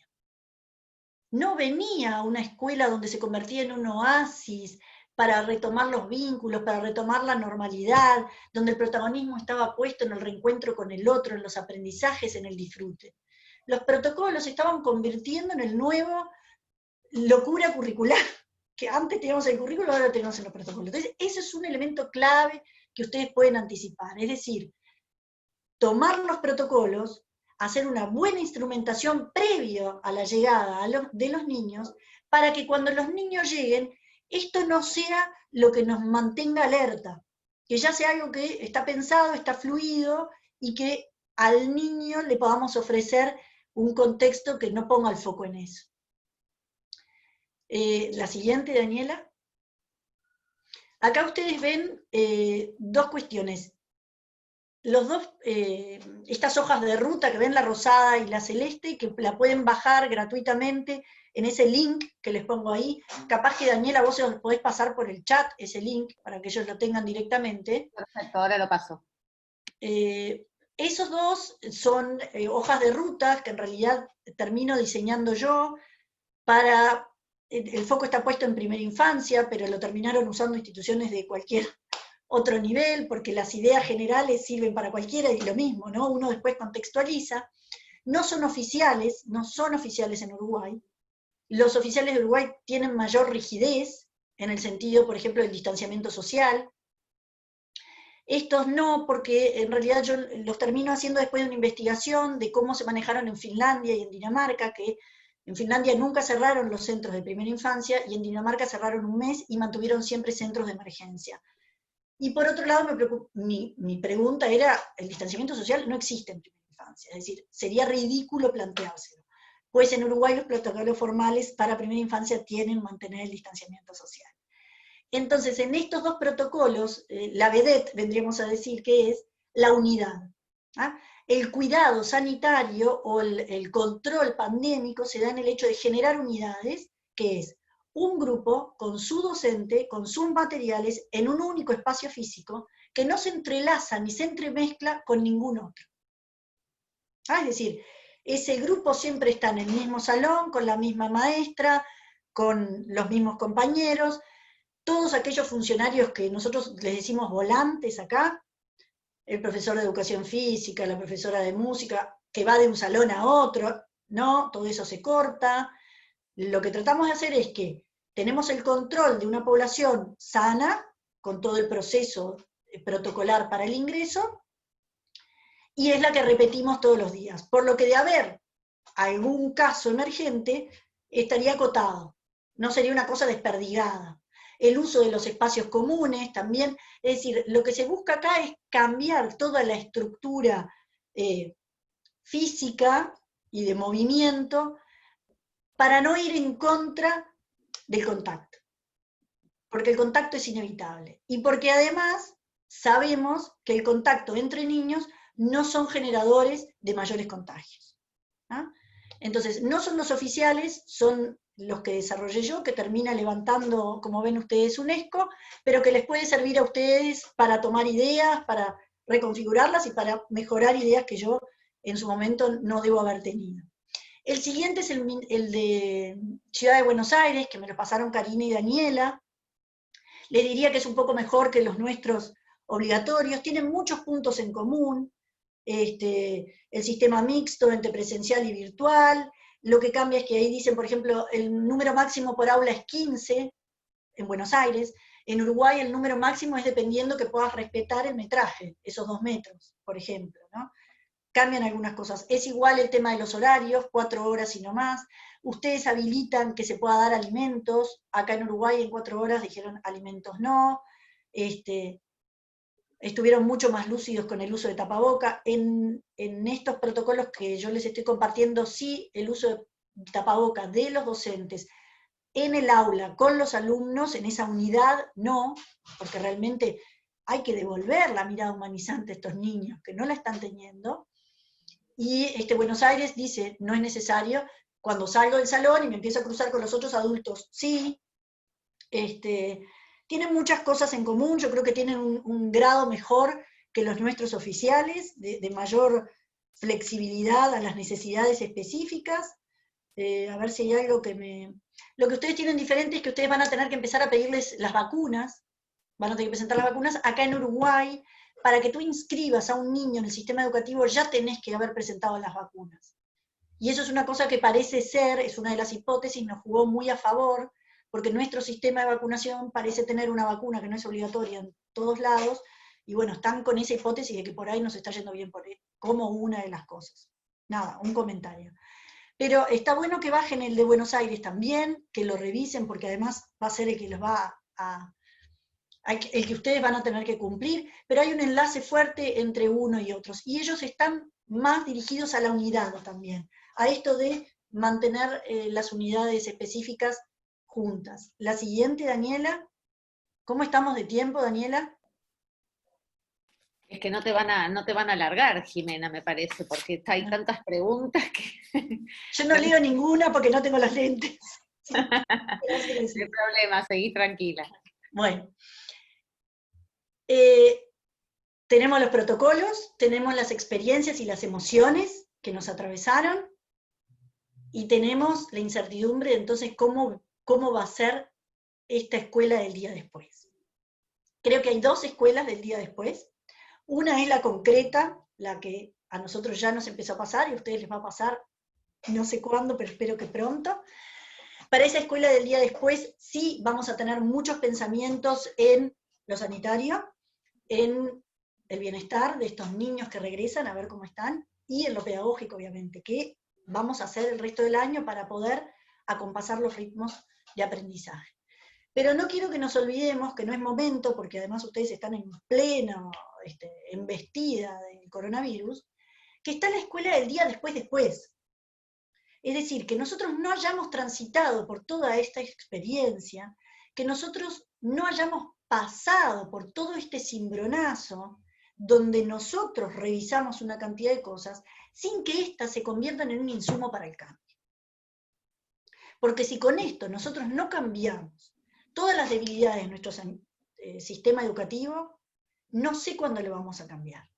No venía a una escuela donde se convertía en un oasis para retomar los vínculos, para retomar la normalidad, donde el protagonismo estaba puesto en el reencuentro con el otro, en los aprendizajes, en el disfrute. Los protocolos se estaban convirtiendo en el nuevo locura curricular, que antes teníamos el currículo, ahora lo tenemos en los protocolos. Entonces, ese es un elemento clave que ustedes pueden anticipar, es decir, tomar los protocolos, hacer una buena instrumentación previo a la llegada de los niños, para que cuando los niños lleguen, esto no sea lo que nos mantenga alerta, que ya sea algo que está pensado, está fluido, y que al niño le podamos ofrecer un contexto que no ponga el foco en eso. La siguiente, Daniela. Acá ustedes ven dos cuestiones. Estas hojas de ruta que ven, la rosada y la celeste, que la pueden bajar gratuitamente en ese link que les pongo ahí. Capaz que, Daniela, vos se los podés pasar por el chat, ese link, para que ellos lo tengan directamente. Perfecto, ahora lo paso. Esos dos son hojas de ruta que en realidad termino diseñando yo para... El foco está puesto en primera infancia, pero lo terminaron usando instituciones de cualquier otro nivel, porque las ideas generales sirven para cualquiera y lo mismo, ¿no? Uno después contextualiza. No son oficiales en Uruguay. Los oficiales de Uruguay tienen mayor rigidez, en el sentido, por ejemplo, del distanciamiento social. Estos no, porque en realidad yo los termino haciendo después de una investigación de cómo se manejaron en Finlandia y en Dinamarca, que en Finlandia nunca cerraron los centros de primera infancia, y en Dinamarca cerraron un mes y mantuvieron siempre centros de emergencia. Y por otro lado, mi pregunta era, el distanciamiento social no existe en primera infancia, es decir, sería ridículo planteárselo. Pues en Uruguay los protocolos formales para primera infancia tienen mantener el distanciamiento social. Entonces, en estos dos protocolos, la vedette, vendríamos a decir que es la unidad. ¿Ah? El cuidado sanitario o el control pandémico se da en el hecho de generar unidades, que es un grupo con su docente, con sus materiales, en un único espacio físico, que no se entrelaza ni se entremezcla con ningún otro. Es decir, ese grupo siempre está en el mismo salón, con la misma maestra, con los mismos compañeros, todos aquellos funcionarios que nosotros les decimos volantes acá, el profesor de educación física, la profesora de música, que va de un salón a otro, no, todo eso se corta. Lo que tratamos de hacer es que tenemos el control de una población sana, con todo el proceso protocolar para el ingreso, y es la que repetimos todos los días. Por lo que de haber algún caso emergente, estaría acotado, no sería una cosa desperdigada. El uso de los espacios comunes también, es decir, lo que se busca acá es cambiar toda la estructura física y de movimiento para no ir en contra del contacto, porque el contacto es inevitable, y porque además sabemos que el contacto entre niños no son generadores de mayores contagios. ¿Ah? Entonces, no son los oficiales, son los que desarrollé yo, que termina levantando, como ven ustedes, UNESCO, pero que les puede servir a ustedes para tomar ideas, para reconfigurarlas y para mejorar ideas que yo en su momento no debo haber tenido. El siguiente es el de Ciudad de Buenos Aires, que me lo pasaron Karina y Daniela. les diría que es un poco mejor que los nuestros obligatorios, tienen muchos puntos en común, el sistema mixto entre presencial y virtual, lo que cambia es que ahí dicen, por ejemplo, el número máximo por aula es 15, en Buenos Aires. En Uruguay el número máximo es dependiendo que puedas respetar el metraje, esos 2 metros, por ejemplo, ¿no? Cambian algunas cosas. Es igual el tema de los horarios, 4 horas y no más. Ustedes habilitan que se pueda dar alimentos. Acá en Uruguay en 4 horas dijeron alimentos no. Estuvieron mucho más lúcidos con el uso de tapaboca. En estos protocolos que yo les estoy compartiendo, sí, el uso de tapaboca de los docentes en el aula, con los alumnos, en esa unidad, no, porque realmente hay que devolver la mirada humanizante a estos niños que no la están teniendo. Y Buenos Aires dice, no es necesario, cuando salgo del salón y me empiezo a cruzar con los otros adultos, sí. Tienen muchas cosas en común, yo creo que tienen un grado mejor que los nuestros oficiales, de mayor flexibilidad a las necesidades específicas. A ver si hay algo que me... Lo que ustedes tienen diferente es que ustedes van a tener que empezar a pedirles las vacunas, van a tener que presentar las vacunas. Acá en Uruguay, para que tú inscribas a un niño en el sistema educativo, ya tenés que haber presentado las vacunas. Y eso es una cosa que parece ser, es una de las hipótesis, nos jugó muy a favor, porque nuestro sistema de vacunación parece tener una vacuna que no es obligatoria en todos lados, y bueno, están con esa hipótesis de que por ahí nos está yendo bien como una de las cosas. Nada, un comentario. Pero está bueno que bajen el de Buenos Aires también, que lo revisen, porque además va a ser el que los va el que ustedes van a tener que cumplir, pero hay un enlace fuerte entre uno y otros, y ellos están más dirigidos a la unidad también, a esto de mantener las unidades específicas juntas. La siguiente, Daniela. ¿Cómo estamos de tiempo, Daniela? Es que no te van a alargar, Jimena, me parece, porque hay tantas preguntas que... Yo no leo ninguna porque no tengo las lentes. No hay problema, seguí tranquila. Bueno. Tenemos los protocolos, tenemos las experiencias y las emociones que nos atravesaron, y tenemos la incertidumbre de entonces cómo va a ser esta escuela del día después. Creo que hay 2 escuelas del día después. Una es la concreta, la que a nosotros ya nos empezó a pasar, y a ustedes les va a pasar no sé cuándo, pero espero que pronto. Para esa escuela del día después sí vamos a tener muchos pensamientos en lo sanitario, en el bienestar de estos niños que regresan, a ver cómo están, y en lo pedagógico, obviamente, que vamos a hacer el resto del año para poder acompasar los ritmos de aprendizaje. Pero no quiero que nos olvidemos que no es momento, porque además ustedes están en pleno embestida del coronavirus, que está la escuela del día después. Es decir, que nosotros no hayamos transitado por toda esta experiencia, que nosotros no hayamos pasado por todo este cimbronazo, donde nosotros revisamos una cantidad de cosas, sin que éstas se conviertan en un insumo para el cambio. Porque si con esto nosotros no cambiamos todas las debilidades de nuestro sistema educativo, no sé cuándo lo vamos a cambiar.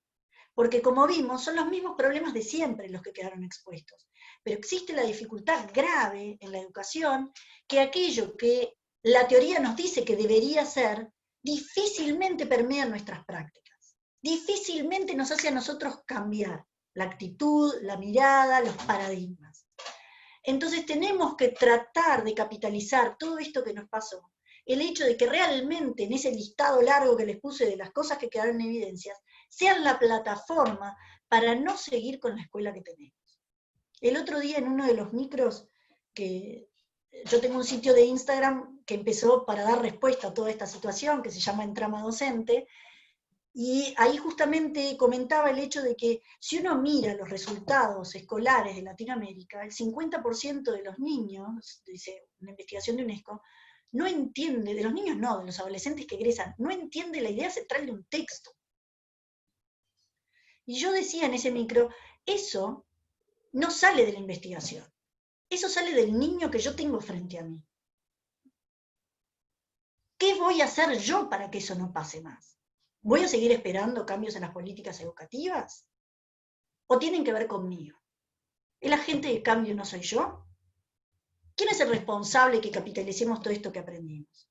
Porque como vimos, son los mismos problemas de siempre los que quedaron expuestos. Pero existe la dificultad grave en la educación, que aquello que la teoría nos dice que debería ser, difícilmente permea nuestras prácticas. Difícilmente nos hace a nosotros cambiar la actitud, la mirada, los paradigmas. Entonces tenemos que tratar de capitalizar todo esto que nos pasó, el hecho de que realmente en ese listado largo que les puse de las cosas que quedaron en evidencias, sean la plataforma para no seguir con la escuela que tenemos. El otro día en uno de los micros, que yo tengo un sitio de Instagram que empezó para dar respuesta a toda esta situación, que se llama Entrama Docente, y ahí justamente comentaba el hecho de que si uno mira los resultados escolares de Latinoamérica, el 50% de los niños, dice una investigación de UNESCO, no entiende, de los niños no, de los adolescentes que egresan, no entiende la idea central de un texto. Y yo decía en ese micro, eso no sale de la investigación, eso sale del niño que yo tengo frente a mí. ¿Qué voy a hacer yo para que eso no pase más? ¿Voy a seguir esperando cambios en las políticas educativas? ¿O tienen que ver conmigo? ¿El agente de cambio no soy yo? ¿Quién es el responsable que capitalicemos todo esto que aprendimos?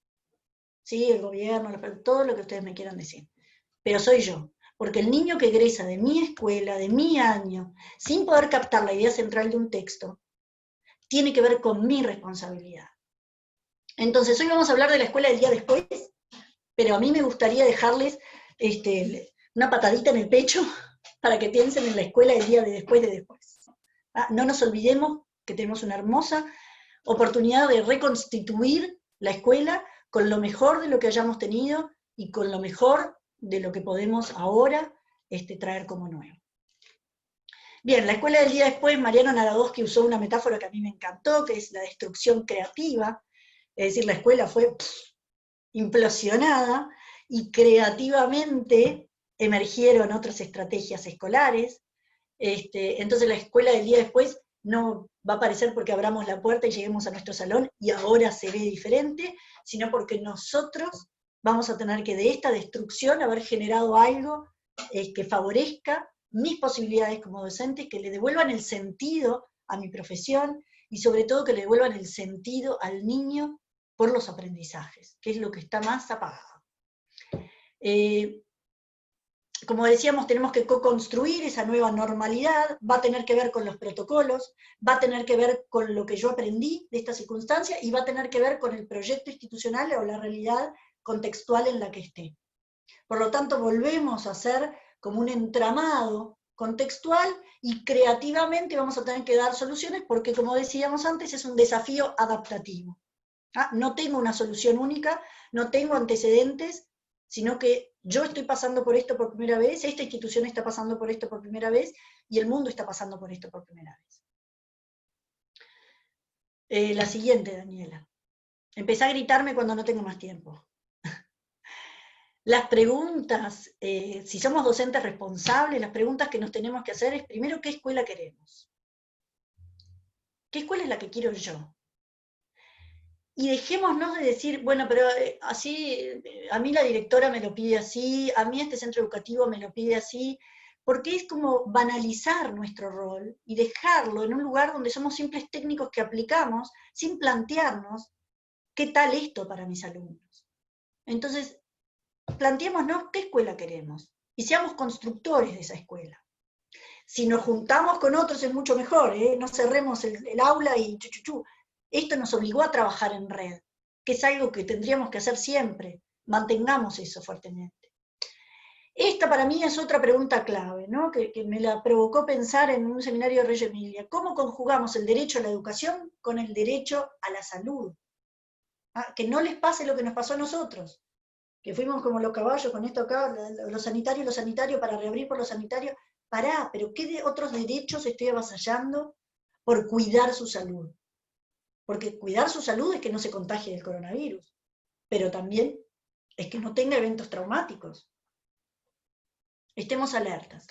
sí, el gobierno, todo lo que ustedes me quieran decir. Pero soy yo. Porque el niño que egresa de mi escuela, de mi año, sin poder captar la idea central de un texto, tiene que ver con mi responsabilidad. Entonces, hoy vamos a hablar de la escuela del día después, pero a mí me gustaría dejarles una patadita en el pecho para que piensen en la escuela del día de después. No nos olvidemos que tenemos una hermosa oportunidad de reconstituir la escuela con lo mejor de lo que hayamos tenido y con lo mejor de lo que podemos ahora traer como nuevo. Bien, la escuela del día después, Mariano Narodowski usó una metáfora que a mí me encantó, que es la destrucción creativa, es decir, la escuela fue implosionada y creativamente emergieron otras estrategias escolares. Entonces la escuela del día después no va a aparecer porque abramos la puerta y lleguemos a nuestro salón y ahora se ve diferente, sino porque nosotros vamos a tener que de esta destrucción haber generado algo que favorezca mis posibilidades como docente, que le devuelvan el sentido a mi profesión y sobre todo que le devuelvan el sentido al niño por los aprendizajes, que es lo que está más apagado. Como decíamos, tenemos que co-construir esa nueva normalidad, va a tener que ver con los protocolos, va a tener que ver con lo que yo aprendí de esta circunstancia y va a tener que ver con el proyecto institucional o la realidad contextual en la que esté. Por lo tanto, volvemos a hacer como un entramado contextual y creativamente vamos a tener que dar soluciones porque, como decíamos antes, es un desafío adaptativo. No tengo una solución única, no tengo antecedentes, sino que yo estoy pasando por esto por primera vez, esta institución está pasando por esto por primera vez, y el mundo está pasando por esto por primera vez. La siguiente, Daniela. Empecé a gritarme cuando no tengo más tiempo. Las preguntas, si somos docentes responsables, las preguntas que nos tenemos que hacer es, primero, ¿qué escuela queremos? ¿Qué escuela es la que quiero yo? Y dejémonos de decir, bueno, pero así, a mí la directora me lo pide así, a mí este centro educativo me lo pide así, porque es como banalizar nuestro rol y dejarlo en un lugar donde somos simples técnicos que aplicamos sin plantearnos qué tal esto para mis alumnos. Entonces, planteémonos qué escuela queremos y seamos constructores de esa escuela. Si nos juntamos con otros es mucho mejor, no cerremos el aula y chuchuchú. Esto nos obligó a trabajar en red, que es algo que tendríamos que hacer siempre. Mantengamos eso fuertemente. Esta para mí es otra pregunta clave, ¿no? que me la provocó pensar en un seminario de Reggio Emilia. ¿Cómo conjugamos el derecho a la educación con el derecho a la salud? Que no les pase lo que nos pasó a nosotros, que fuimos como los caballos con esto acá, los sanitarios, para reabrir por los sanitarios. Pará, pero ¿qué otros derechos estoy avasallando por cuidar su salud? Porque cuidar su salud es que no se contagie del coronavirus, pero también es que no tenga eventos traumáticos. Estemos alertas.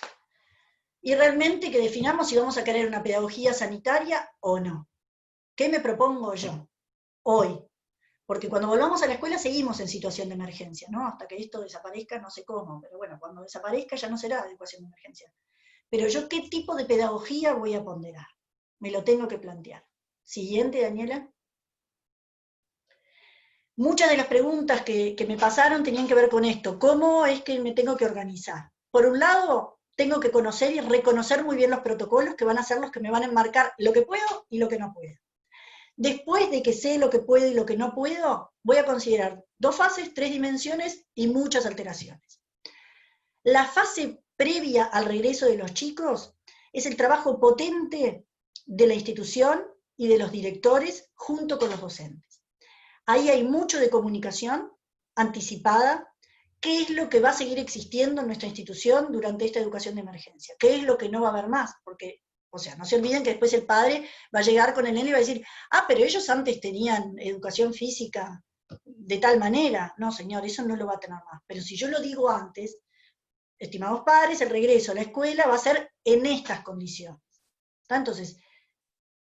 Y realmente que definamos si vamos a querer una pedagogía sanitaria o no. ¿Qué me propongo yo hoy? Porque cuando volvamos a la escuela seguimos en situación de emergencia, ¿no? Hasta que esto desaparezca, no sé cómo, pero bueno, cuando desaparezca ya no será adecuación de emergencia. Pero yo, ¿qué tipo de pedagogía voy a ponderar? Me lo tengo que plantear. Siguiente, Daniela. Muchas de las preguntas que me pasaron tenían que ver con esto. ¿Cómo es que me tengo que organizar? Por un lado, tengo que conocer y reconocer muy bien los protocolos que van a ser los que me van a enmarcar lo que puedo y lo que no puedo. Después de que sé lo que puedo y lo que no puedo, voy a considerar 2 fases, 3 dimensiones y muchas alteraciones. La fase previa al regreso de los chicos es el trabajo potente de la institución y de los directores junto con los docentes. Ahí hay mucho de comunicación anticipada, qué es lo que va a seguir existiendo en nuestra institución durante esta educación de emergencia, qué es lo que no va a haber más, porque, o sea, no se olviden que después el padre va a llegar con el nene y va a decir, pero ellos antes tenían educación física de tal manera. No, señor, eso no lo va a tener más. Pero si yo lo digo antes, estimados padres, el regreso a la escuela va a ser en estas condiciones. Entonces,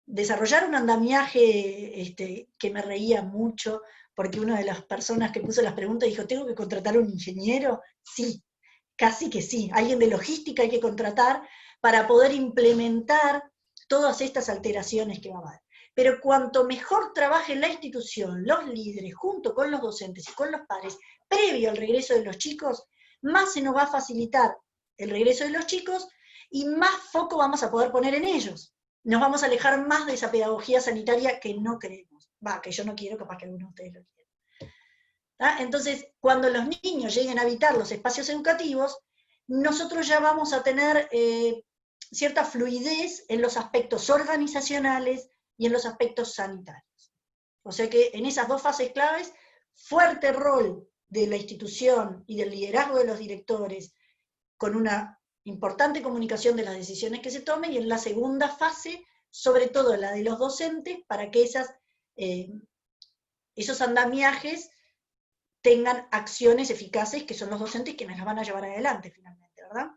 desarrollar un andamiaje que me reía mucho, porque una de las personas que puso las preguntas dijo, ¿tengo que contratar a un ingeniero? Sí, casi que sí. Alguien de logística hay que contratar para poder implementar todas estas alteraciones que va a haber. Pero cuanto mejor trabaje la institución, los líderes, junto con los docentes y con los padres, previo al regreso de los chicos, más se nos va a facilitar el regreso de los chicos y más foco vamos a poder poner en ellos. Nos vamos a alejar más de esa pedagogía sanitaria que no queremos. Que yo no quiero, capaz que algunos de ustedes lo quieran. Entonces, cuando los niños lleguen a habitar los espacios educativos, nosotros ya vamos a tener cierta fluidez en los aspectos organizacionales y en los aspectos sanitarios. O sea que en esas dos fases claves, fuerte rol de la institución y del liderazgo de los directores, con una importante comunicación de las decisiones que se tomen, y en la segunda fase, sobre todo la de los docentes, para que esos andamiajes tengan acciones eficaces, que son los docentes quienes las van a llevar adelante finalmente, ¿verdad?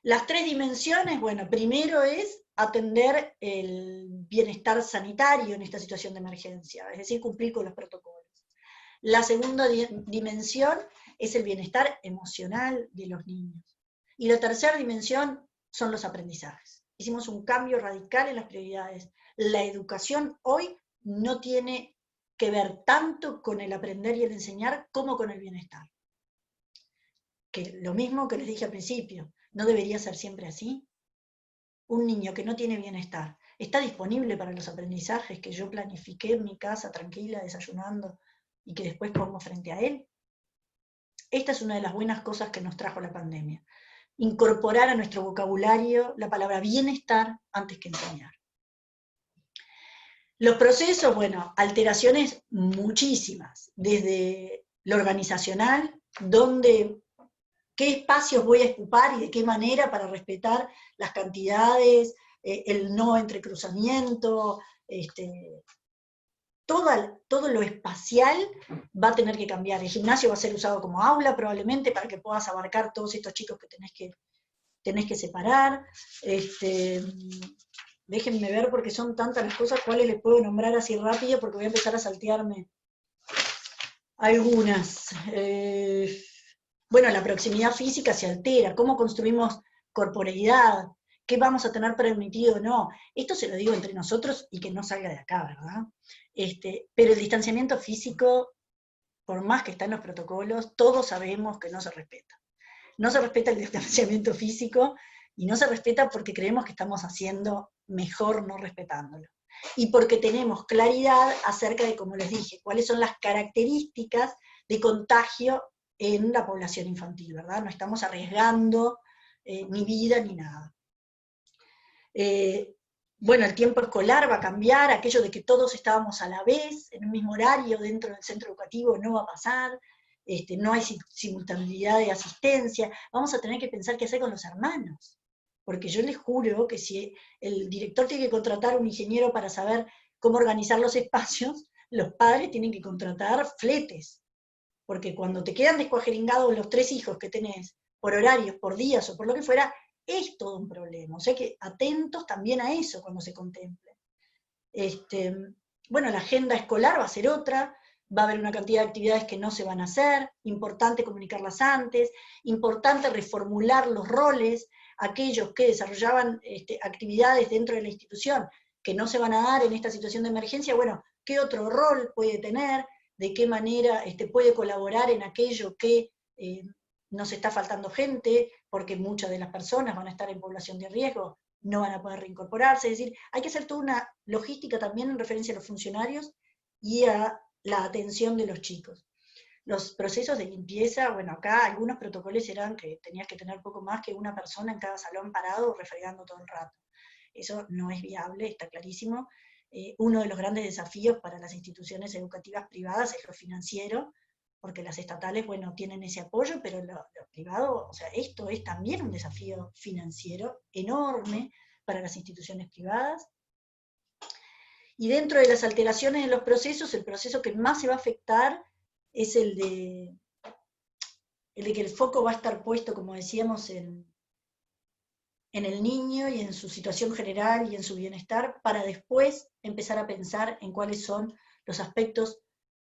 Las tres dimensiones, bueno, primero es atender el bienestar sanitario en esta situación de emergencia, es decir, cumplir con los protocolos. La segunda dimensión es el bienestar emocional de los niños. Y la tercera dimensión son los aprendizajes. Hicimos un cambio radical en las prioridades. La educación hoy no tiene que ver tanto con el aprender y el enseñar como con el bienestar. Que lo mismo que les dije al principio, ¿no debería ser siempre así? Un niño que no tiene bienestar, ¿está disponible para los aprendizajes que yo planifiqué en mi casa, tranquila, desayunando, y que después pongo frente a él? Esta es una de las buenas cosas que nos trajo la pandemia. Incorporar a nuestro vocabulario la palabra bienestar antes que enseñar. Los procesos, bueno, alteraciones muchísimas, desde lo organizacional, qué espacios voy a ocupar y de qué manera para respetar las cantidades, el no entrecruzamiento, todo lo espacial va a tener que cambiar. El gimnasio va a ser usado como aula probablemente para que puedas abarcar todos estos chicos que tenés que separar. Déjenme ver porque son tantas las cosas, cuáles les puedo nombrar así rápido, porque voy a empezar a saltearme algunas. Bueno, la proximidad física se altera, cómo construimos corporeidad, qué vamos a tener permitido o no. Esto se lo digo entre nosotros y que no salga de acá, ¿verdad? Pero el distanciamiento físico, por más que está en los protocolos, todos sabemos que no se respeta. No se respeta el distanciamiento físico, y no se respeta porque creemos que estamos haciendo mejor no respetándolo. Y porque tenemos claridad acerca de, como les dije, cuáles son las características de contagio en la población infantil, ¿verdad? No estamos arriesgando ni vida ni nada. Bueno, el tiempo escolar va a cambiar, aquello de que todos estábamos a la vez, en un mismo horario dentro del centro educativo no va a pasar, no hay simultaneidad de asistencia, vamos a tener que pensar qué hacer con los hermanos, porque yo les juro que si el director tiene que contratar a un ingeniero para saber cómo organizar los espacios, los padres tienen que contratar fletes, porque cuando te quedan descuajeringados los 3 hijos que tenés, por horarios, por días o por lo que fuera, es todo un problema. O sea que atentos también a eso cuando se contemple. Bueno, la agenda escolar va a ser otra, va a haber una cantidad de actividades que no se van a hacer, importante comunicarlas antes, importante reformular los roles, aquellos que desarrollaban actividades dentro de la institución que no se van a dar en esta situación de emergencia, bueno, ¿qué otro rol puede tener? ¿De qué manera puede colaborar en aquello que nos está faltando gente, porque muchas de las personas van a estar en población de riesgo, no van a poder reincorporarse? Es decir, hay que hacer toda una logística también en referencia a los funcionarios y a la atención de los chicos. Los procesos de limpieza, bueno, acá algunos protocolos eran que tenías que tener poco más que una persona en cada salón parado refregando todo el rato. Eso no es viable, está clarísimo. Uno de los grandes desafíos para las instituciones educativas privadas es lo financiero, porque las estatales, bueno, tienen ese apoyo, pero lo privado, o sea, esto es también un desafío financiero enorme para las instituciones privadas. Y dentro de las alteraciones en los procesos, el proceso que más se va a afectar es el de que el foco va a estar puesto, como decíamos, en el niño y en su situación general y en su bienestar, para después empezar a pensar en cuáles son los aspectos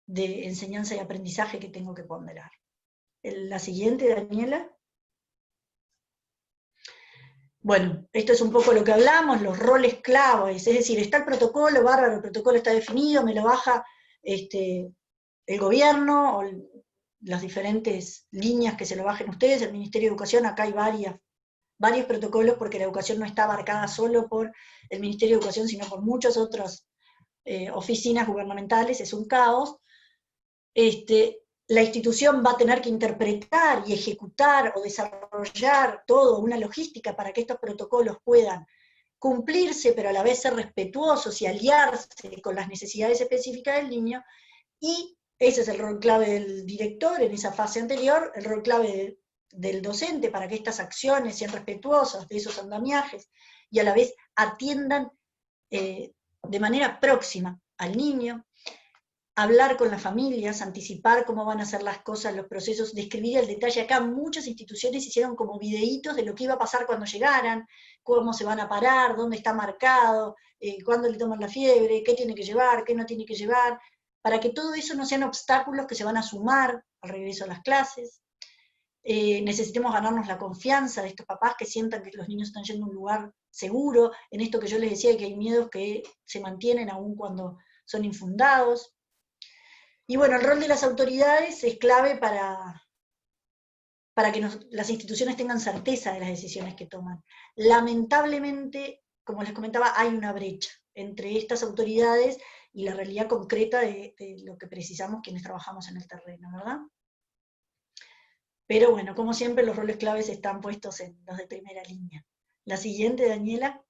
de enseñanza y aprendizaje que tengo que ponderar. La siguiente, Daniela. Bueno, esto es un poco lo que hablamos, los roles claves, es decir, está el protocolo, bárbaro, el protocolo está definido, me lo baja el gobierno, o las diferentes líneas que se lo bajen ustedes, el Ministerio de Educación, acá hay varios protocolos, porque la educación no está abarcada solo por el Ministerio de Educación, sino por muchas otras oficinas gubernamentales, es un caos. La institución va a tener que interpretar y ejecutar o desarrollar toda una logística para que estos protocolos puedan cumplirse, pero a la vez ser respetuosos y aliarse con las necesidades específicas del niño, y ese es el rol clave del director en esa fase anterior, el rol clave del docente para que estas acciones sean respetuosas de esos andamiajes y a la vez atiendan de manera próxima al niño, hablar con las familias, anticipar cómo van a ser las cosas, los procesos, describir el detalle. Acá muchas instituciones hicieron como videitos de lo que iba a pasar cuando llegaran, cómo se van a parar, dónde está marcado, cuándo le toman la fiebre, qué tiene que llevar, qué no tiene que llevar, para que todo eso no sean obstáculos que se van a sumar al regreso a las clases. Necesitemos ganarnos la confianza de estos papás que sientan que los niños están yendo a un lugar seguro, en esto que yo les decía, que hay miedos que se mantienen aún cuando son infundados. Y bueno, el rol de las autoridades es clave para que las instituciones tengan certeza de las decisiones que toman. Lamentablemente, como les comentaba, hay una brecha entre estas autoridades y la realidad concreta de lo que precisamos quienes trabajamos en el terreno, ¿verdad? Pero bueno, como siempre, los roles claves están puestos en los de primera línea. La siguiente, Daniela.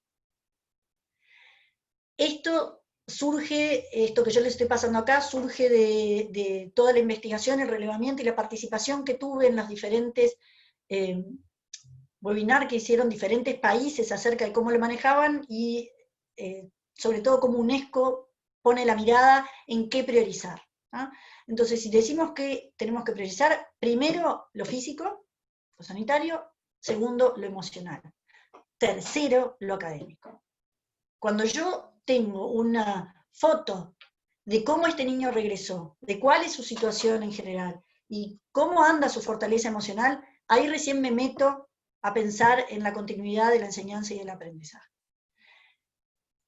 Esto que yo les estoy pasando acá, surge de toda la investigación, el relevamiento y la participación que tuve en los diferentes webinars que hicieron diferentes países acerca de cómo lo manejaban, y sobre todo cómo UNESCO pone la mirada en qué priorizar. ¿Ah? Entonces, si decimos que tenemos que priorizar, primero lo físico, lo sanitario, segundo lo emocional, tercero lo académico. Cuando yo tengo una foto de cómo este niño regresó, de cuál es su situación en general, y cómo anda su fortaleza emocional, ahí recién me meto a pensar en la continuidad de la enseñanza y del aprendizaje.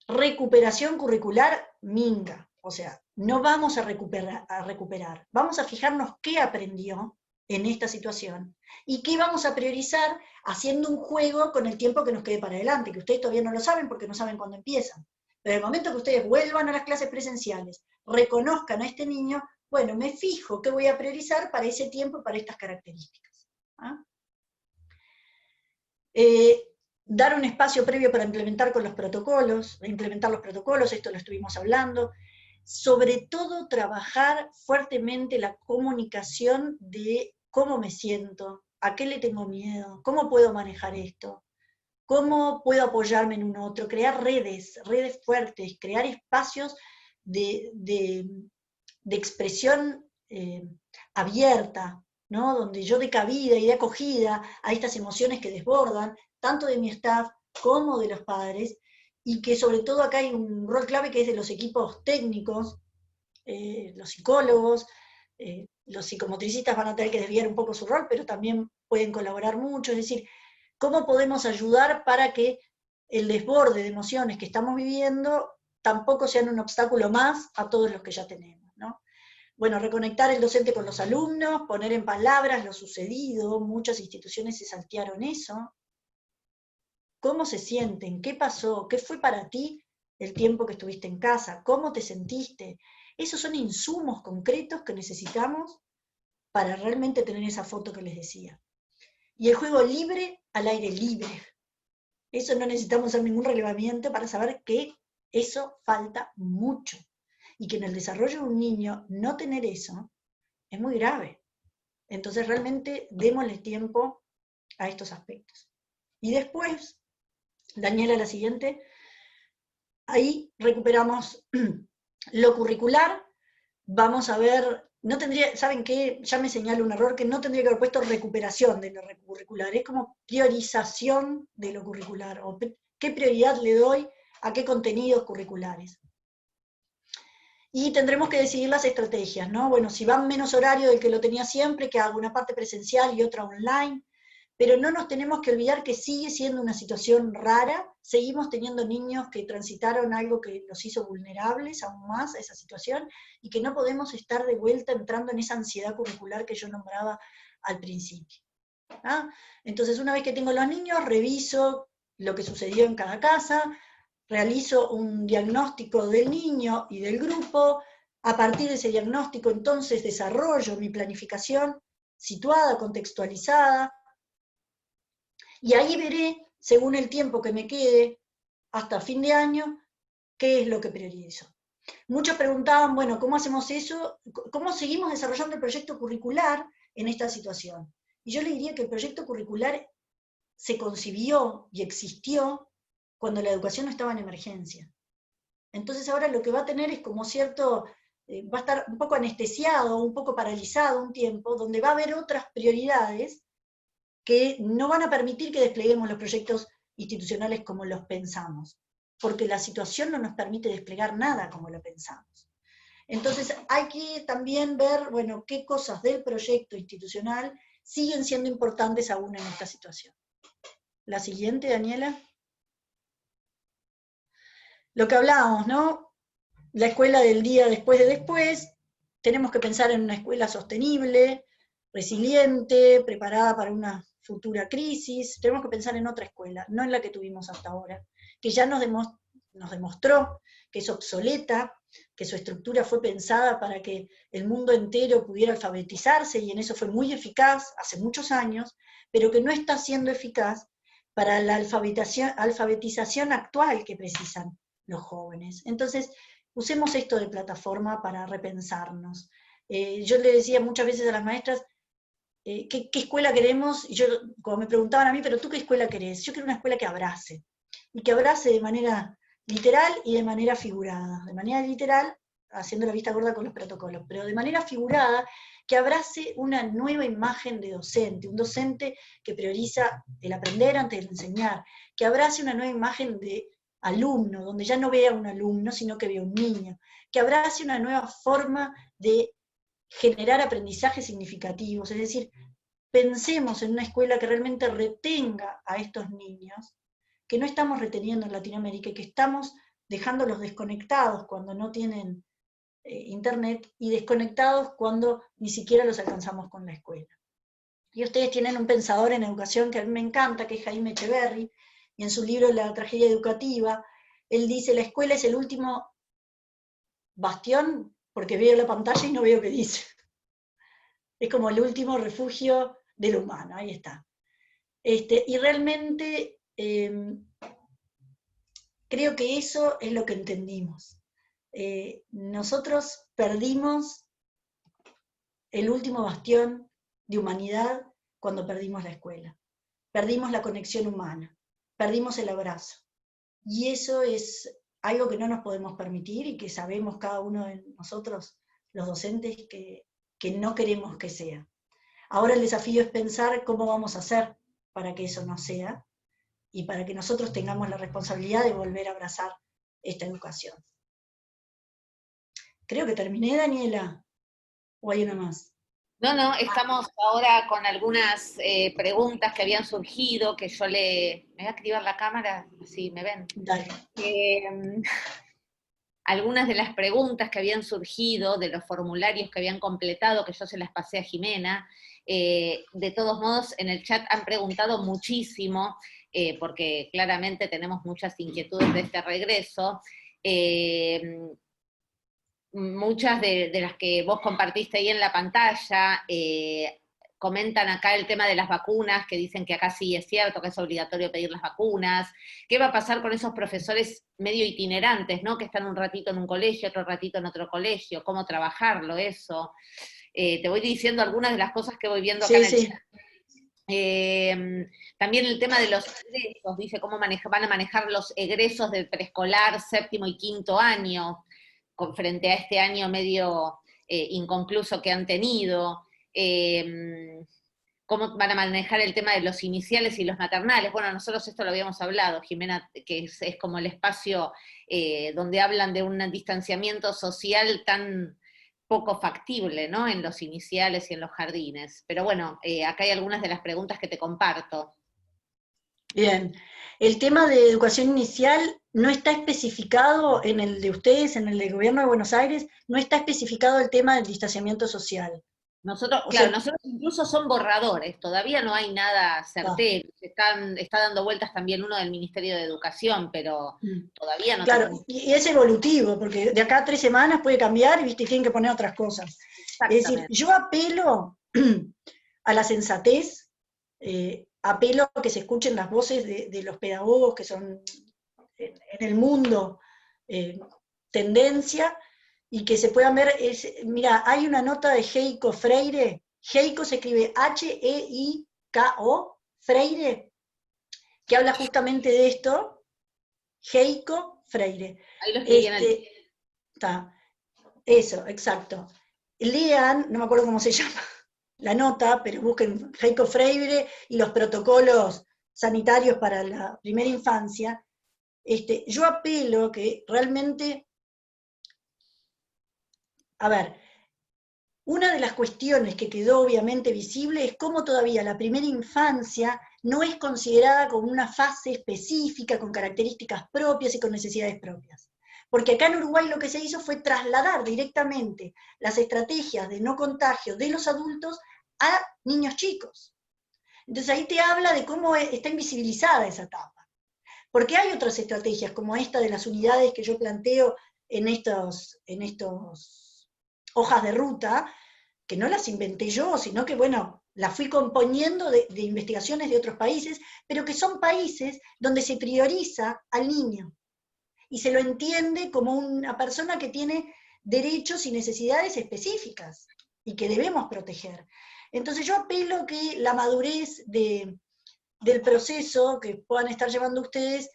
Recuperación curricular, minga. O sea, no vamos a recuperar, vamos a fijarnos qué aprendió en esta situación, y qué vamos a priorizar haciendo un juego con el tiempo que nos quede para adelante, que ustedes todavía no lo saben porque no saben cuándo empiezan. Pero en el momento que ustedes vuelvan a las clases presenciales, reconozcan a este niño, bueno, me fijo qué voy a priorizar para ese tiempo y para estas características. ¿Ah? Dar un espacio previo para implementar los protocolos, esto lo estuvimos hablando. Sobre todo trabajar fuertemente la comunicación de cómo me siento, a qué le tengo miedo, cómo puedo manejar esto, cómo puedo apoyarme en un otro, crear redes fuertes, crear espacios de expresión abierta, ¿no? Donde yo dé cabida y dé acogida a estas emociones que desbordan, tanto de mi staff como de los padres, y que sobre todo acá hay un rol clave que es de los equipos técnicos, los psicólogos, los psicomotricistas van a tener que desviar un poco su rol, pero también pueden colaborar mucho, es decir, cómo podemos ayudar para que el desborde de emociones que estamos viviendo tampoco sean un obstáculo más a todos los que ya tenemos, ¿no? Bueno, reconectar el docente con los alumnos, poner en palabras lo sucedido, muchas instituciones se saltearon eso. ¿Cómo se sienten? ¿Qué pasó? ¿Qué fue para ti el tiempo que estuviste en casa? ¿Cómo te sentiste? Esos son insumos concretos que necesitamos para realmente tener esa foto que les decía. Y el juego libre al aire libre. Eso no necesitamos hacer ningún relevamiento para saber que eso falta mucho. Y que en el desarrollo de un niño no tener eso es muy grave. Entonces realmente démosle tiempo a estos aspectos. Y después, Daniela, la siguiente, ahí recuperamos lo curricular, vamos a ver, no tendría, ¿saben qué? Ya me señalo un error, que no tendría que haber puesto recuperación de lo curricular, es como priorización de lo curricular, o qué prioridad le doy a qué contenidos curriculares. Y tendremos que decidir las estrategias, ¿no? Bueno, si van menos horario del que lo tenía siempre, que haga una parte presencial y otra online, pero no nos tenemos que olvidar que sigue siendo una situación rara, seguimos teniendo niños que transitaron algo que los hizo vulnerables aún más a esa situación, y que no podemos estar de vuelta entrando en esa ansiedad curricular que yo nombraba al principio. ¿Ah? Entonces, una vez que tengo los niños, reviso lo que sucedió en cada casa, realizo un diagnóstico del niño y del grupo. A partir de ese diagnóstico, entonces, desarrollo mi planificación situada, contextualizada, y ahí veré, según el tiempo que me quede hasta fin de año, qué es lo que priorizo. Muchos preguntaban, bueno, ¿cómo hacemos eso? ¿Cómo seguimos desarrollando el proyecto curricular en esta situación? Y yo le diría que el proyecto curricular se concibió y existió cuando la educación no estaba en emergencia. Entonces ahora lo que va a tener es como cierto, va a estar un poco anestesiado, un poco paralizado un tiempo, donde va a haber otras prioridades que no van a permitir que despleguemos los proyectos institucionales como los pensamos, porque la situación no nos permite desplegar nada como lo pensamos. Entonces hay que también ver, bueno, qué cosas del proyecto institucional siguen siendo importantes aún en esta situación. La siguiente, Daniela. Lo que hablábamos, ¿no? La escuela del día después de después, tenemos que pensar en una escuela sostenible, resiliente, preparada para una futura crisis, tenemos que pensar en otra escuela, no en la que tuvimos hasta ahora, que ya nos demostró que es obsoleta, que su estructura fue pensada para que el mundo entero pudiera alfabetizarse, y en eso fue muy eficaz hace muchos años, pero que no está siendo eficaz para la alfabetización actual que precisan los jóvenes. Entonces, usemos esto de plataforma para repensarnos. Yo le decía muchas veces a las maestras, ¿qué escuela queremos? Y yo, como me preguntaban a mí, ¿pero tú qué escuela querés? Yo quiero una escuela que abrace, y que abrace de manera literal y de manera figurada. De manera literal, haciendo la vista gorda con los protocolos, pero de manera figurada, que abrace una nueva imagen de docente, un docente que prioriza el aprender antes del enseñar, que abrace una nueva imagen de alumno, donde ya no vea un alumno, sino que vea un niño, que abrace una nueva forma de generar aprendizajes significativos, es decir, pensemos en una escuela que realmente retenga a estos niños, que no estamos reteniendo en Latinoamérica, y que estamos dejándolos desconectados cuando no tienen internet, y desconectados cuando ni siquiera los alcanzamos con la escuela. Y ustedes tienen un pensador en educación que a mí me encanta, que es Jaime Echeverry, y en su libro La tragedia educativa, él dice, la escuela es el último bastión, porque veo la pantalla y no veo qué dice. Es como el último refugio del humano, ahí está. Y realmente creo que eso es lo que entendimos. Nosotros perdimos el último bastión de humanidad cuando perdimos la escuela. Perdimos la conexión humana, perdimos el abrazo. Y eso es algo que no nos podemos permitir, y que sabemos cada uno de nosotros, los docentes, que no queremos que sea. Ahora el desafío es pensar cómo vamos a hacer para que eso no sea, y para que nosotros tengamos la responsabilidad de volver a abrazar esta educación. Creo que terminé, Daniela, ¿o hay una más? No, estamos ahora con algunas preguntas que habían surgido, que yo me voy a activar la cámara, así me ven. Dale. Algunas de las preguntas que habían surgido, de los formularios que habían completado, que yo se las pasé a Jimena, de todos modos en el chat han preguntado muchísimo, porque claramente tenemos muchas inquietudes de este regreso. Muchas de las que vos compartiste ahí en la pantalla, comentan acá el tema de las vacunas, que dicen que acá sí es cierto que es obligatorio pedir las vacunas. ¿Qué va a pasar con esos profesores medio itinerantes, ¿no? Que están un ratito en un colegio, otro ratito en otro colegio? ¿Cómo trabajarlo eso? Te voy diciendo algunas de las cosas que voy viendo acá en el chat. También el tema de los egresos, dice cómo van a manejar los egresos del preescolar, séptimo y quinto año, frente a este año medio inconcluso que han tenido. Cómo van a manejar el tema de los iniciales y los maternales. Bueno, nosotros esto lo habíamos hablado, Jimena, que es como el espacio donde hablan de un distanciamiento social tan poco factible, ¿no? En los iniciales y en los jardines. Pero bueno, acá hay algunas de las preguntas que te comparto. Bien. El tema de educación inicial no está especificado en el de ustedes, en el del Gobierno de Buenos Aires, no está especificado el tema del distanciamiento social. Nosotros, O claro, sea, nosotros incluso son borradores, todavía no hay nada está. certero. Está dando vueltas también uno del Ministerio de Educación, pero todavía no Claro, tenemos. y es evolutivo, porque de acá a 3 semanas puede cambiar y viste, tienen que poner otras cosas. Es decir, Exactamente. yo apelo a la sensatez, apelo a que se escuchen las voces de los pedagogos que son en el mundo tendencia, y que se puedan ver, mira, hay una nota de Heiko Freire, Heiko se escribe Heiko, Freire, que habla justamente de esto, Heiko Freire. Ahí lo escribí en el... Está, eso, exacto. Lean, no me acuerdo cómo se llama la nota, pero busquen Heiko Freire y los protocolos sanitarios para la primera infancia. Yo apelo que realmente, a ver, una de las cuestiones que quedó obviamente visible es cómo todavía la primera infancia no es considerada como una fase específica, con características propias y con necesidades propias. Porque acá en Uruguay lo que se hizo fue trasladar directamente las estrategias de no contagio de los adultos a niños chicos. Entonces ahí te habla de cómo está invisibilizada esa etapa. Porque hay otras estrategias, como esta de las unidades que yo planteo en estos hojas de ruta, que no las inventé yo, sino que, bueno, las fui componiendo de investigaciones de otros países, pero que son países donde se prioriza al niño, y se lo entiende como una persona que tiene derechos y necesidades específicas, y que debemos proteger. Entonces yo apelo que la madurez del proceso que puedan estar llevando ustedes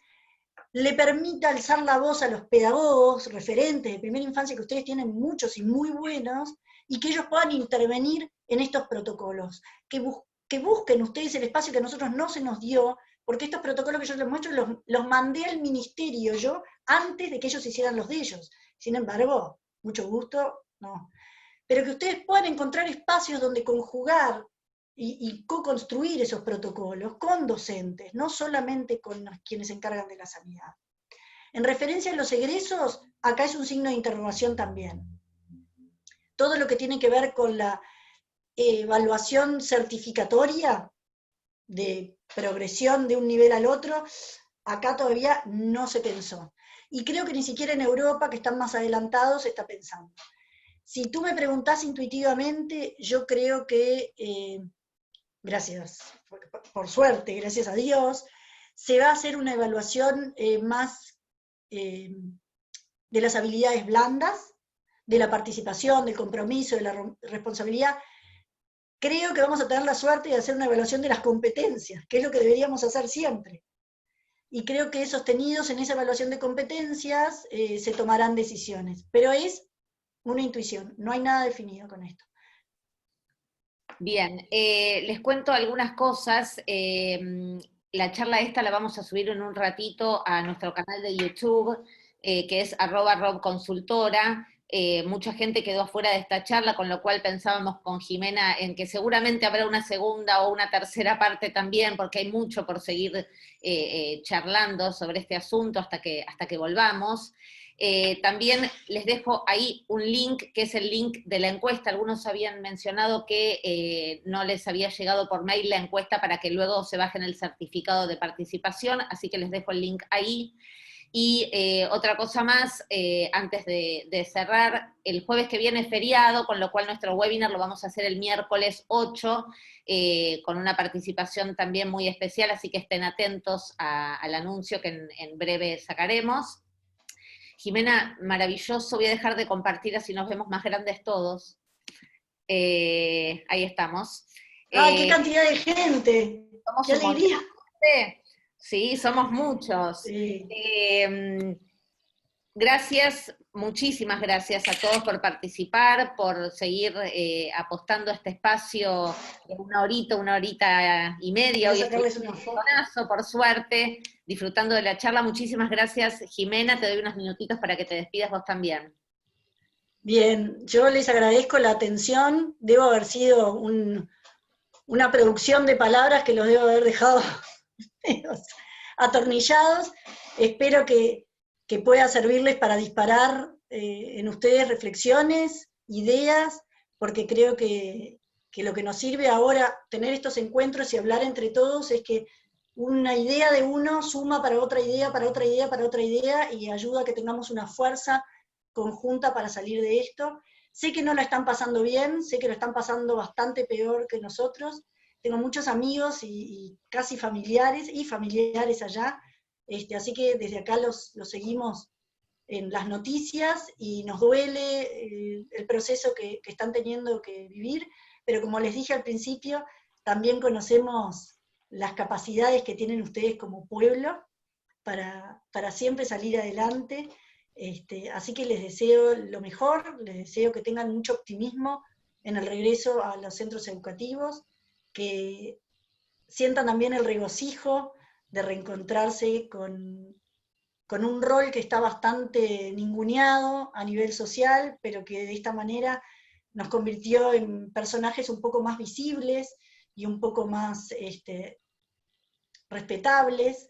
le permita alzar la voz a los pedagogos, referentes de primera infancia, que ustedes tienen muchos y muy buenos, y que ellos puedan intervenir en estos protocolos, que busquen ustedes el espacio que a nosotros no se nos dio, porque estos protocolos que yo les muestro los mandé al ministerio yo antes de que ellos hicieran los de ellos. Sin embargo, mucho gusto, no. Pero que ustedes puedan encontrar espacios donde conjugar y co-construir esos protocolos con docentes, no solamente con quienes se encargan de la sanidad. En referencia a los egresos, acá es un signo de interrogación también. Todo lo que tiene que ver con la evaluación certificatoria de progresión de un nivel al otro, acá todavía no se pensó. Y creo que ni siquiera en Europa, que están más adelantados, se está pensando. Si tú me preguntás intuitivamente, yo creo que, gracias, por suerte, gracias a Dios, se va a hacer una evaluación más de las habilidades blandas, de la participación, del compromiso, de la responsabilidad. Creo que vamos a tener la suerte de hacer una evaluación de las competencias, que es lo que deberíamos hacer siempre. Y creo que sostenidos en esa evaluación de competencias se tomarán decisiones. Pero es una intuición, no hay nada definido con esto. Bien, les cuento algunas cosas. La charla esta la vamos a subir en un ratito a nuestro canal de YouTube, que es @robconsultora. Mucha gente quedó afuera de esta charla, con lo cual pensábamos con Jimena en que seguramente habrá una segunda o una tercera parte también, porque hay mucho por seguir charlando sobre este asunto hasta que volvamos. También les dejo ahí un link, que es el link de la encuesta. Algunos habían mencionado que no les había llegado por mail la encuesta para que luego se bajen el certificado de participación, así que les dejo el link ahí. Y otra cosa más, antes de cerrar, el jueves que viene es feriado, con lo cual nuestro webinar lo vamos a hacer el miércoles 8, con una participación también muy especial, así que estén atentos al anuncio que en breve sacaremos. Jimena, maravilloso, voy a dejar de compartir así nos vemos más grandes todos. Ahí estamos. ¡Ay, qué cantidad de gente! Somos ¡Qué un montón. alegría! Sí, somos muchos. Sí. Gracias, muchísimas gracias a todos por participar, por seguir apostando a este espacio de una horita y media. Voy a Hoy sacarles estoy una foto. por suerte, disfrutando de la charla. Muchísimas gracias, Jimena. Te doy unos minutitos para que te despidas vos también. Bien, yo les agradezco la atención, debo haber sido una producción de palabras que los debo haber dejado atornillados, espero que pueda servirles para disparar en ustedes reflexiones, ideas, porque creo que lo que nos sirve ahora tener estos encuentros y hablar entre todos es que una idea de uno suma para otra idea, para otra idea, para otra idea, y ayuda a que tengamos una fuerza conjunta para salir de esto. Sé que no la están pasando bien, sé que lo están pasando bastante peor que nosotros. Tengo muchos amigos y casi familiares, y familiares allá, así que desde acá los seguimos en las noticias, y nos duele el proceso que están teniendo que vivir, pero como les dije al principio, también conocemos las capacidades que tienen ustedes como pueblo para siempre salir adelante, así que les deseo lo mejor, les deseo que tengan mucho optimismo en el regreso a los centros educativos, que sientan también el regocijo de reencontrarse con un rol que está bastante ninguneado a nivel social, pero que de esta manera nos convirtió en personajes un poco más visibles y un poco más respetables,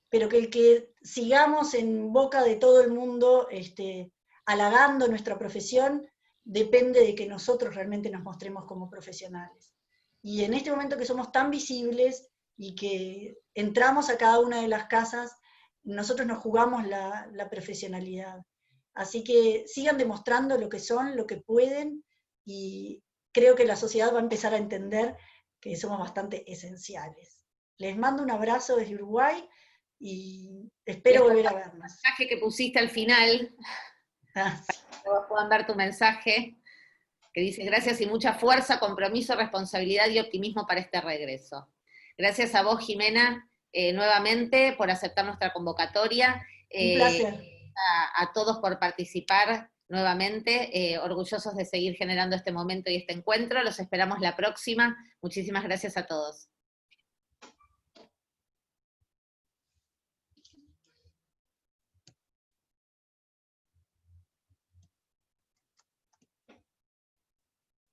pero que el que sigamos en boca de todo el mundo halagando nuestra profesión depende de que nosotros realmente nos mostremos como profesionales. Y en este momento que somos tan visibles y que entramos a cada una de las casas, nosotros nos jugamos la profesionalidad. Así que sigan demostrando lo que son, lo que pueden, y creo que la sociedad va a empezar a entender que somos bastante esenciales. Les mando un abrazo desde Uruguay y espero volver a vernos. El mensaje que pusiste al final, para que todos puedan ver tu mensaje, que dice: gracias y mucha fuerza, compromiso, responsabilidad y optimismo para este regreso. Gracias a vos, Jimena, nuevamente por aceptar nuestra convocatoria. Un placer. A todos por participar nuevamente, orgullosos de seguir generando este momento y este encuentro. Los esperamos la próxima. Muchísimas gracias a todos.